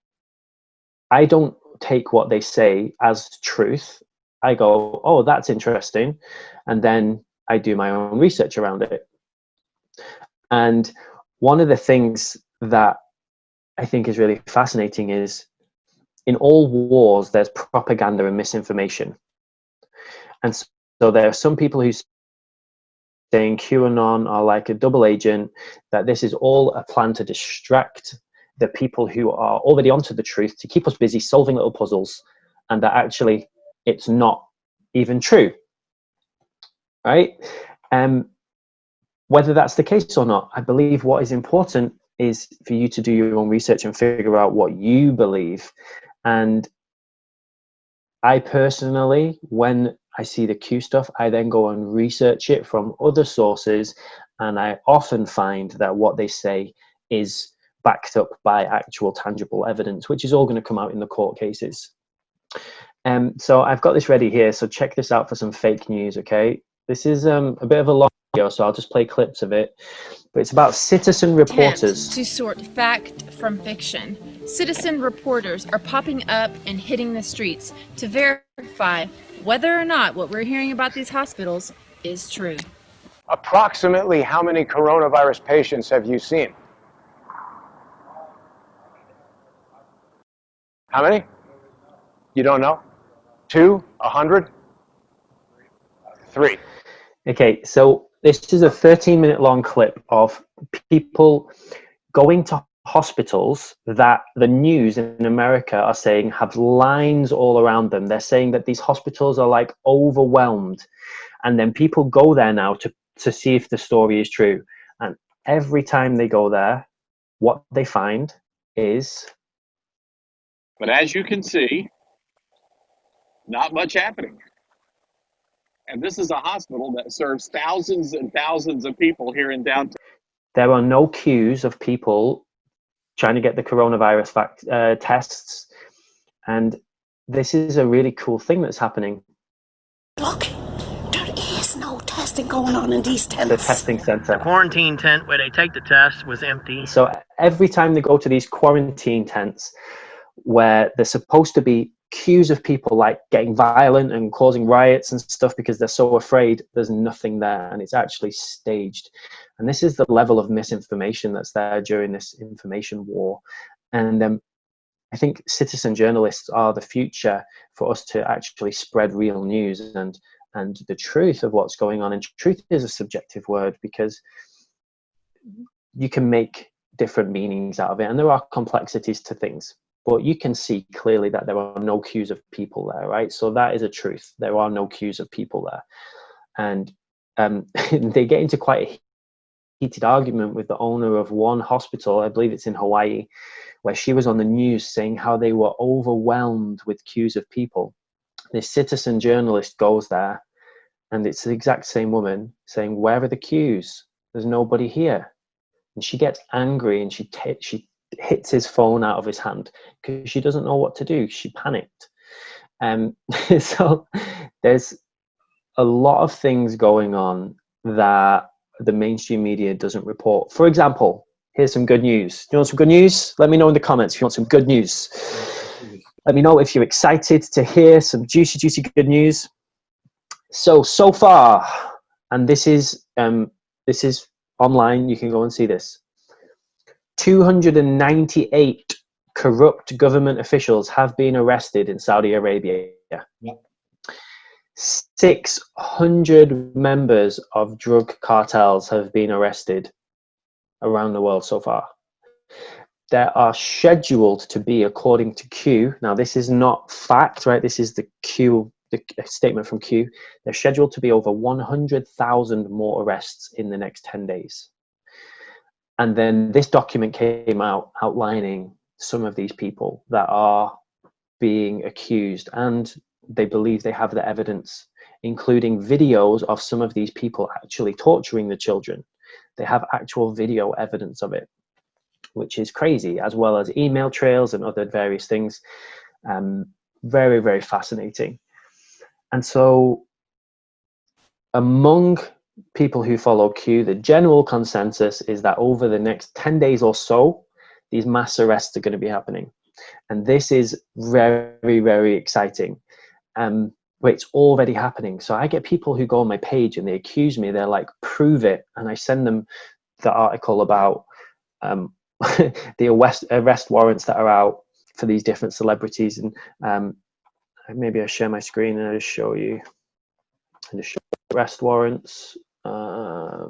Speaker 2: I don't take what they say as truth. I go, oh, that's interesting. And then I do my own research around it. And one of the things that I think is really fascinating is in all wars, there's propaganda and misinformation. And so there are some people who saying QAnon are like a double agent, that this is all a plan to distract the people who are already onto the truth, to keep us busy solving little puzzles, and that actually it's not even true, right? Whether that's the case or not, I believe what is important is for you to do your own research and figure out what you believe. And I personally, when I see the Q stuff, I then go and research it from other sources, and I often find that what they say is backed up by actual tangible evidence, which is all going to come out in the court cases. So I've got this ready here, so check this out for some fake news, okay? This is a bit of a long video, so I'll just play clips of it. But it's about citizen reporters.
Speaker 6: To sort fact from fiction, citizen reporters are popping up and hitting the streets to verify whether or not what we're hearing about these hospitals is true.
Speaker 7: Approximately how many coronavirus patients have you seen? How many? You don't know? 2? 100? 3.
Speaker 2: Okay, so this is a 13-minute long clip of people going to hospitals that the news in America are saying have lines all around them. They're saying that these hospitals are like overwhelmed. And then people go there now to see if the story is true. And every time they go there, what they find is...
Speaker 8: But as you can see, not much happening. And this is a hospital that serves thousands and thousands of people here in downtown.
Speaker 2: There are no queues of people trying to get the coronavirus tests. And this is a really cool thing that's happening.
Speaker 9: Look, there is no testing going on in these tents.
Speaker 2: The testing center.
Speaker 10: The quarantine tent where they take the test was empty.
Speaker 2: So every time they go to these quarantine tents where there's supposed to be queues of people like getting violent and causing riots and stuff because they're so afraid, there's nothing there, and it's actually staged. And this is the level of misinformation that's there during this information war. And I think citizen journalists are the future for us to actually spread real news. And and the truth of what's going on. And truth is a subjective word because you can make different meanings out of it, and there are complexities to things, but you can see clearly that there are no queues of people there, right? So that is a truth. There are no queues of people there. And they get into quite a heated argument with the owner of one hospital, I believe it's in Hawaii, where she was on the news saying how they were overwhelmed with queues of people. This citizen journalist goes there, and it's the exact same woman saying, where are the queues? There's nobody here. And she gets angry, and she hits his phone out of his hand because she doesn't know what to do. She panicked. So there's a lot of things going on that the mainstream media doesn't report. For example, here's some good news. Do you want some good news? Let me know in the comments if you want some good news. Let me know if you're excited to hear some juicy good news. So far, and this is online, you can go and see this. 298 corrupt government officials have been arrested in Saudi Arabia.
Speaker 1: Yeah.
Speaker 2: 600 members of drug cartels have been arrested around the world so far. There are scheduled to be, according to Q, now this is not fact, right? This is the Q, the statement from Q. They're scheduled to be over 100,000 more arrests in the next 10 days. And then this document came out outlining some of these people that are being accused, and they believe they have the evidence, including videos of some of these people actually torturing the children. They have actual video evidence of it, which is crazy, as well as email trails and other various things. Very, very fascinating. And so among people who follow Q, the general consensus is that over the next 10 days or so, these mass arrests are going to be happening. And this is very, very exciting. But it's already happening. So I get people who go on my page and they accuse me. They're like, prove it. And I send them the article about the arrest warrants that are out for these different celebrities. And maybe I share my screen and I just show you. And just show arrest warrants. I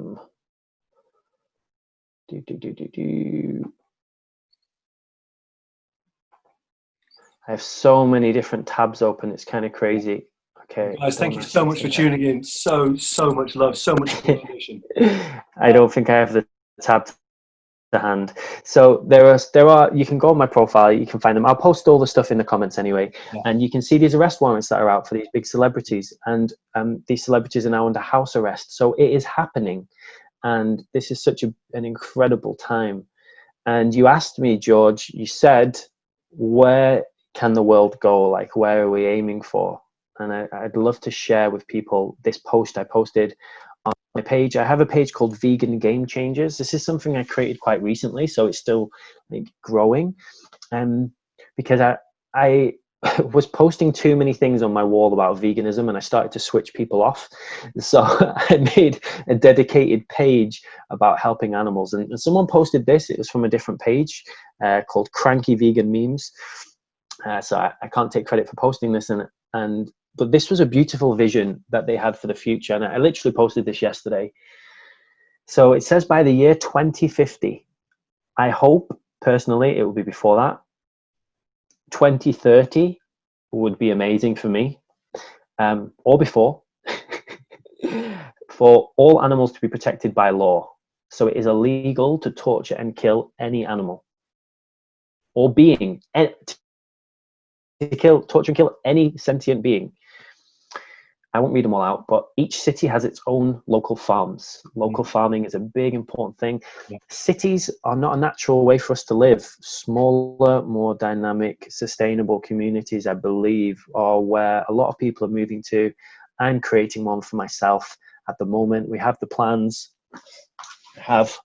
Speaker 2: have so many different tabs open. It's kind of crazy. Okay.
Speaker 1: Guys, thank you so much for tuning in. So much love, so much appreciation.
Speaker 2: I don't think I have the tab to hand. So there are. You can go on my profile. You can find them. I'll post all the stuff in the comments anyway, and you can see these arrest warrants that are out for these big celebrities, and these celebrities are now under house arrest. So it is happening, and this is such an incredible time. And you asked me, George. You said, where can the world go? Like, where are we aiming for? And I'd love to share with people this post I posted on my page. I have a page called Vegan Game Changers. This is something I created quite recently, so it's still growing. Because I was posting too many things on my wall about veganism, and I started to switch people off. So I made a dedicated page about helping animals. And someone posted this. It was from a different page called Cranky Vegan Memes. So I can't take credit for posting this. But this was a beautiful vision that they had for the future. And I literally posted this yesterday. So it says by the year 2050, I hope personally it will be before that. 2030 would be amazing for me, or before, for all animals to be protected by law. So it is illegal to torture and kill any animal or being, torture and kill any sentient being. I won't read them all out, but each city has its own local farms. Local farming is a big, important thing. Yeah. Cities are not a natural way for us to live. Smaller, more dynamic, sustainable communities, I believe, are where a lot of people are moving to. I'm creating one for myself at the moment. We have the plans, have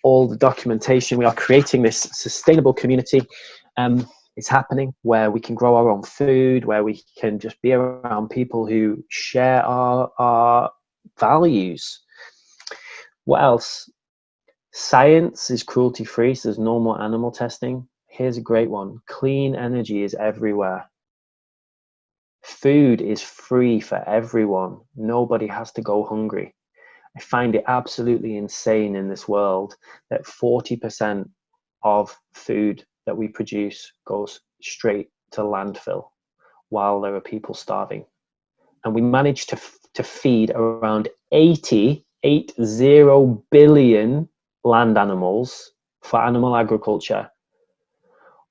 Speaker 2: all the documentation. We are creating this sustainable community. It's happening where we can grow our own food, where we can just be around people who share our values. What else? Science is cruelty-free, so there's no more animal testing. Here's a great one. Clean energy is everywhere. Food is free for everyone. Nobody has to go hungry. I find it absolutely insane in this world that 40% of food that we produce goes straight to landfill while there are people starving. And we managed to feed around 80 billion land animals for animal agriculture,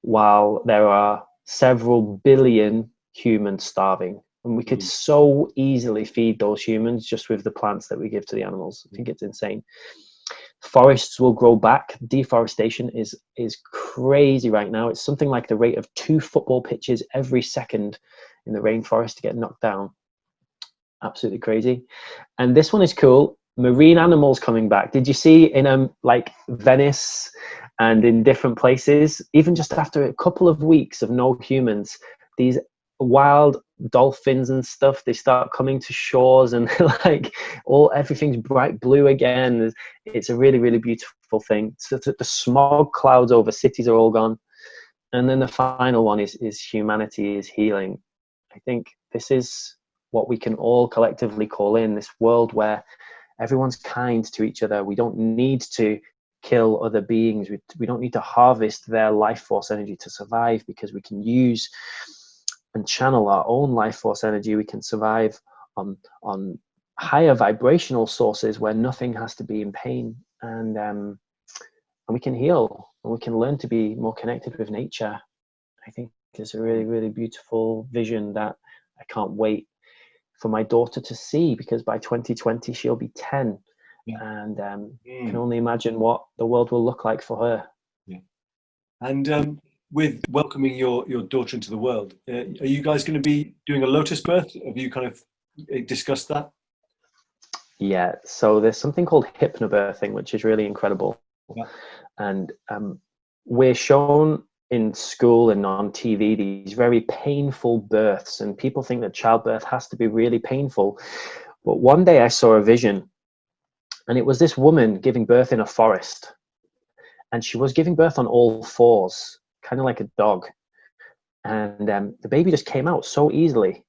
Speaker 2: while there are several billion humans starving. And we could so easily feed those humans just with the plants that we give to the animals. I think it's insane. Forests will grow back. Deforestation is crazy right now. It's something like the rate of 2 football pitches every second in the rainforest to get knocked down. Absolutely crazy. And this one is cool. Marine animals coming back. Did you see in like Venice and in different places, even just after a couple of weeks of no humans, these wild dolphins and stuff, they start coming to shores, and like everything's bright blue again. It's a really, really beautiful thing. So the smog clouds over cities are all gone. And then the final one is humanity is healing. I think this is what we can all collectively call in this world where everyone's kind to each other. We don't need to kill other beings. We don't need to harvest their life force energy to survive, because we can use and channel our own life force energy. We can survive on higher vibrational sources where nothing has to be in pain, and we can heal, and we can learn to be more connected with nature. I think it's a really, really beautiful vision that I can't wait for my daughter to see, because by 2020 she'll be 10, and can only imagine what the world will look like for her.
Speaker 1: Yeah. And with welcoming your daughter into the world, are you guys going to be doing a lotus birth? Have you kind of discussed that?
Speaker 2: Yeah, so there's something called hypnobirthing, which is really incredible.
Speaker 1: Yeah.
Speaker 2: And we're shown in school and on TV these very painful births, and people think that childbirth has to be really painful. But one day I saw a vision, and it was this woman giving birth in a forest, and she was giving birth on all fours, kind of like a dog, and the baby just came out so easily.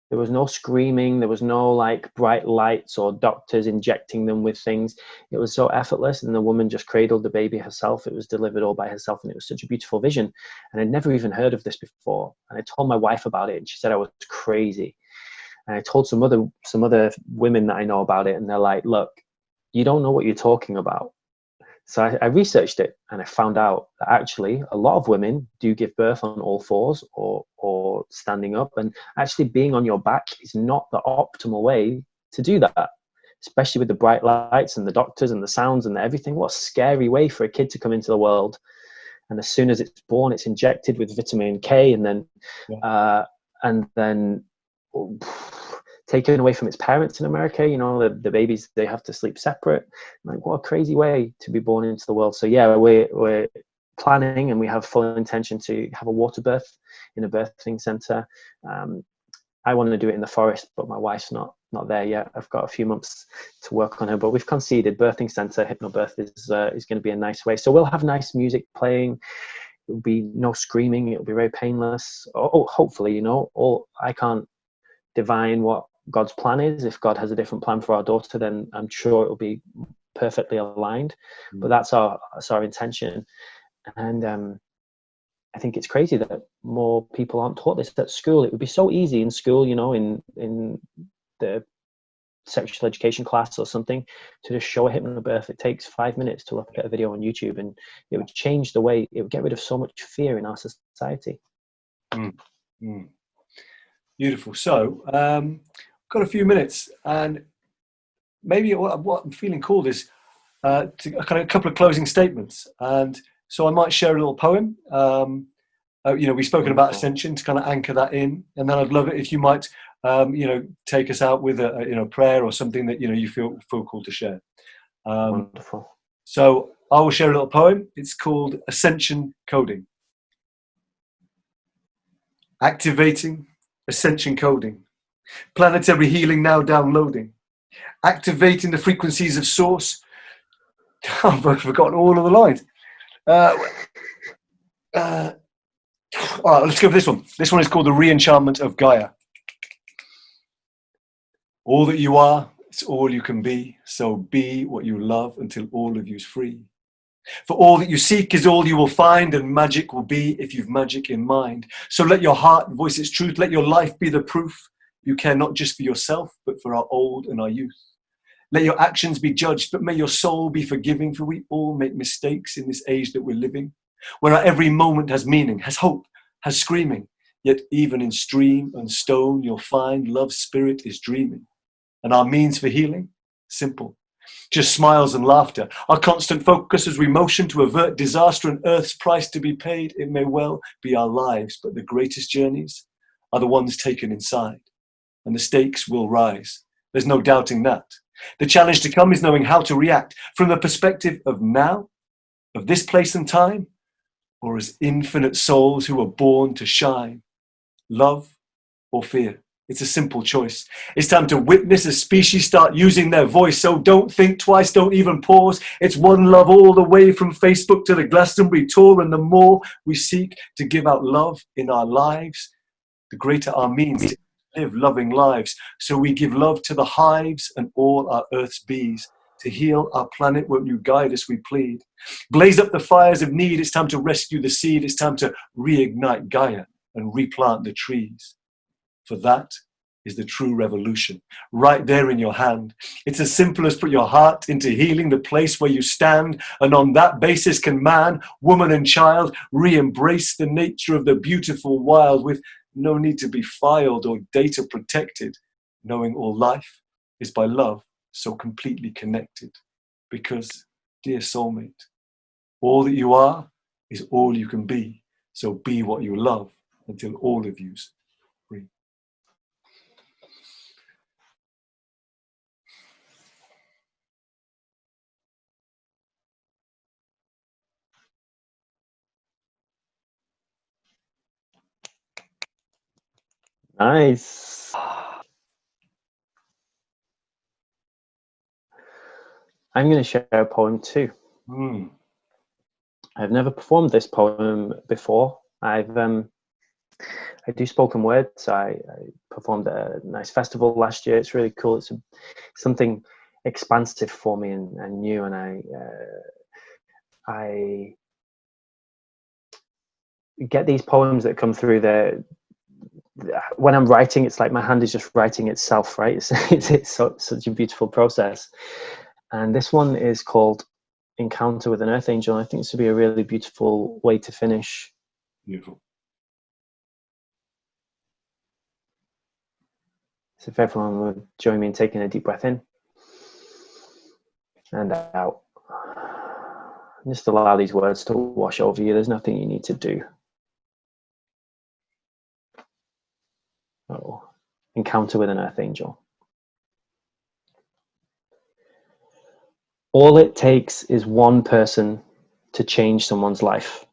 Speaker 2: There was no screaming, there was no like bright lights or doctors injecting them with things. It was so effortless, and the woman just cradled the baby herself. It was delivered all by herself, and it was such a beautiful vision. And I'd never even heard of this before. And I told my wife about it, and she said I was crazy. And I told some other women that I know about it, and they're like, look, you don't know what you're talking about. So I researched it, and I found out that actually a lot of women do give birth on all fours or standing up, and actually being on your back is not the optimal way to do that, especially with the bright lights and the doctors and the sounds and everything. What a scary way for a kid to come into the world. And as soon as it's born, it's injected with vitamin K, and then taken away from its parents in America. You know, the babies, they have to sleep separate. Like, what a crazy way to be born into the world. So yeah, we're planning, and we have full intention to have a water birth in a birthing center. I want to do it in the forest, but my wife's not there yet. I've got a few months to work on her, but we've conceded birthing center. Hypnobirth is going to be a nice way. So we'll have nice music playing. It'll be no screaming. It'll be very painless. Hopefully, you know, I can't divine what God's plan is. If God has a different plan for our daughter, then I'm sure it'll be perfectly aligned. But that's our intention. And I think it's crazy that more people aren't taught this at school. It would be so easy in school, you know, in the sexual education class or something, to just show a hypnobirth. It takes 5 minutes to look at a video on YouTube, and it would change the way, it would get rid of so much fear in our society.
Speaker 1: Beautiful. So got a few minutes, and maybe what I'm feeling called is to kind of a couple of closing statements. And so I might share a little poem. You know, we've spoken about ascension to kind of anchor that in, and then I'd love it if you might, you know, take us out with a prayer or something that, you know, you feel called to share.
Speaker 2: Wonderful.
Speaker 1: So I will share a little poem. It's called Ascension Coding. Activating ascension coding. Planetary healing now downloading. Activating the frequencies of source. I've forgotten all of the lines. All right, let's go for this one. This one is called The Re-Enchantment of Gaia. All that you are, it's all you can be. So be what you love until all of you's free. For all that you seek is all you will find, and magic will be if you've magic in mind. So let your heart voice its truth. Let your life be the proof. You care not just for yourself, but for our old and our youth. Let your actions be judged, but may your soul be forgiving, for we all make mistakes in this age that we're living, where our every moment has meaning, has hope, has screaming. Yet even in stream and stone, you'll find love's spirit is dreaming. And our means for healing? Simple. Just smiles and laughter. Our constant focus as we motion to avert disaster and earth's price to be paid. It may well be our lives, but the greatest journeys are the ones taken inside. And the stakes will rise. There's no doubting that. The challenge to come is knowing how to react from the perspective of now, of this place and time, or as infinite souls who are born to shine. Love or fear? It's a simple choice. It's time to witness a species start using their voice. So don't think twice, don't even pause. It's one love all the way from Facebook to the Glastonbury tour. And the more we seek to give out love in our lives, the greater our means to live loving lives. So we give love to the hives and all our earth's bees. To heal our planet, won't you guide us, we plead. Blaze up the fires of need. It's time to rescue the seed. It's time to reignite Gaia and replant the trees. For that is the true revolution, right there in your hand. It's as simple as put your heart into healing the place where you stand, and on that basis can man, woman and child re-embrace the nature of the beautiful wild with no need to be filed or data protected, knowing all life is by love so completely connected. Because, dear soulmate, all that you are is all you can be, so be what you love until all of you's free.
Speaker 2: Nice. I'm going to share a poem too. I've never performed this poem before. I do spoken word, so I performed at a nice festival last year. It's really cool. It's something expansive for me and new, and I get these poems that come through there. When I'm writing, it's like my hand is just writing itself, right? It's such a beautiful process. And this one is called Encounter with an Earth Angel. I think this would be a really beautiful way to finish.
Speaker 1: Beautiful.
Speaker 2: So if everyone would join me in taking a deep breath in and out. Just allow these words to wash over you. There's nothing you need to do. Oh, Encounter with an Earth Angel. All it takes is one person to change someone's life.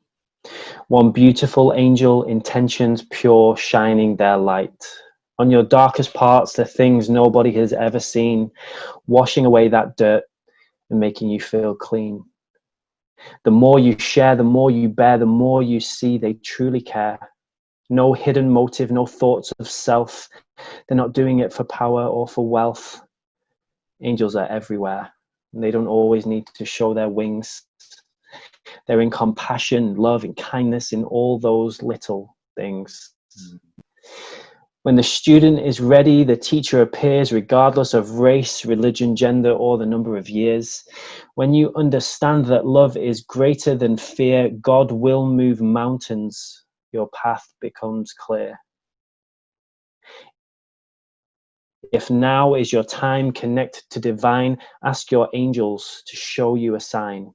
Speaker 2: One beautiful angel, intentions pure, shining their light. On your darkest parts, the things nobody has ever seen, washing away that dirt and making you feel clean. The more you share, the more you bear, the more you see they truly care. No hidden motive, no thoughts of self. They're not doing it for power or for wealth. Angels are everywhere. And they don't always need to show their wings. They're in compassion, love, and kindness in all those little things. When the student is ready, the teacher appears regardless of race, religion, gender, or the number of years. When you understand that love is greater than fear, God will move mountains. Your path becomes clear. If now is your time, connect to divine, ask your angels to show you a sign.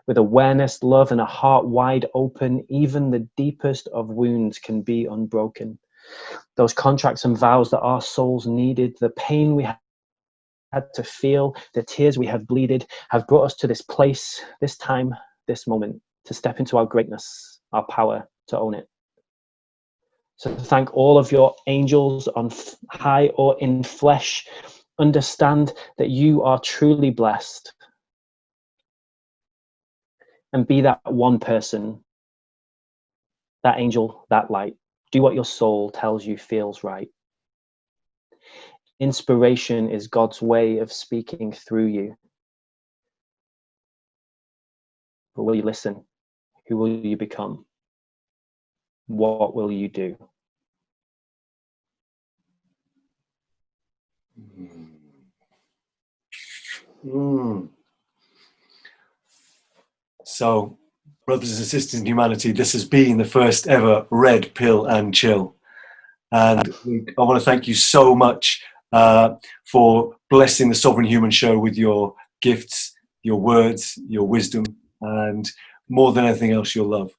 Speaker 2: With awareness, love, and a heart wide open, even the deepest of wounds can be unbroken. Those contracts and vows that our souls needed, the pain we had to feel, the tears we have bleeded, have brought us to this place, this time, this moment, to step into our greatness, our power to own it. So thank all of your angels on high or in flesh. Understand that you are truly blessed. And be that one person that angel, that light. Do what your soul tells you feels right. Inspiration is God's way of speaking through you. But will you listen? Who will you become? What will you do?
Speaker 1: So, brothers and sisters in humanity, this has been the first ever Red Pill and Chill. And I want to thank you so much for blessing the Sovereign Human Show with your gifts, your words, your wisdom, and more than anything else, your love.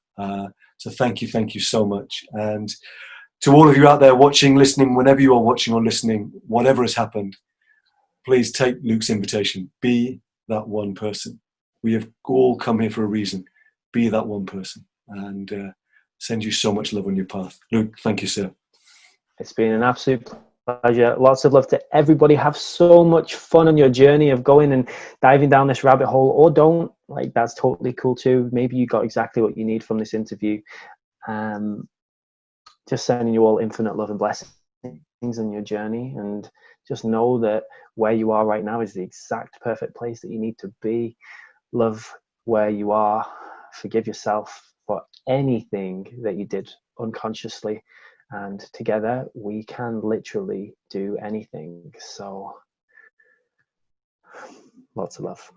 Speaker 1: So thank you so much. And to all of you out there watching, listening, whenever you are watching or listening, whatever has happened, please take Luke's invitation. Be that one person. We have all come here for a reason. Be that one person. And send you so much love on your path. Luke, thank you, sir.
Speaker 2: It's been an absolute pleasure. Lots of love to everybody. Have so much fun on your journey of going and diving down this rabbit hole, or don't. Like, that's totally cool too. Maybe you got exactly what you need from this interview. Just sending you all infinite love and blessings on your journey, and just know that where you are right now is the exact perfect place that you need to be. Love where you are. Forgive yourself for anything that you did unconsciously. And together we can literally do anything. So lots of love.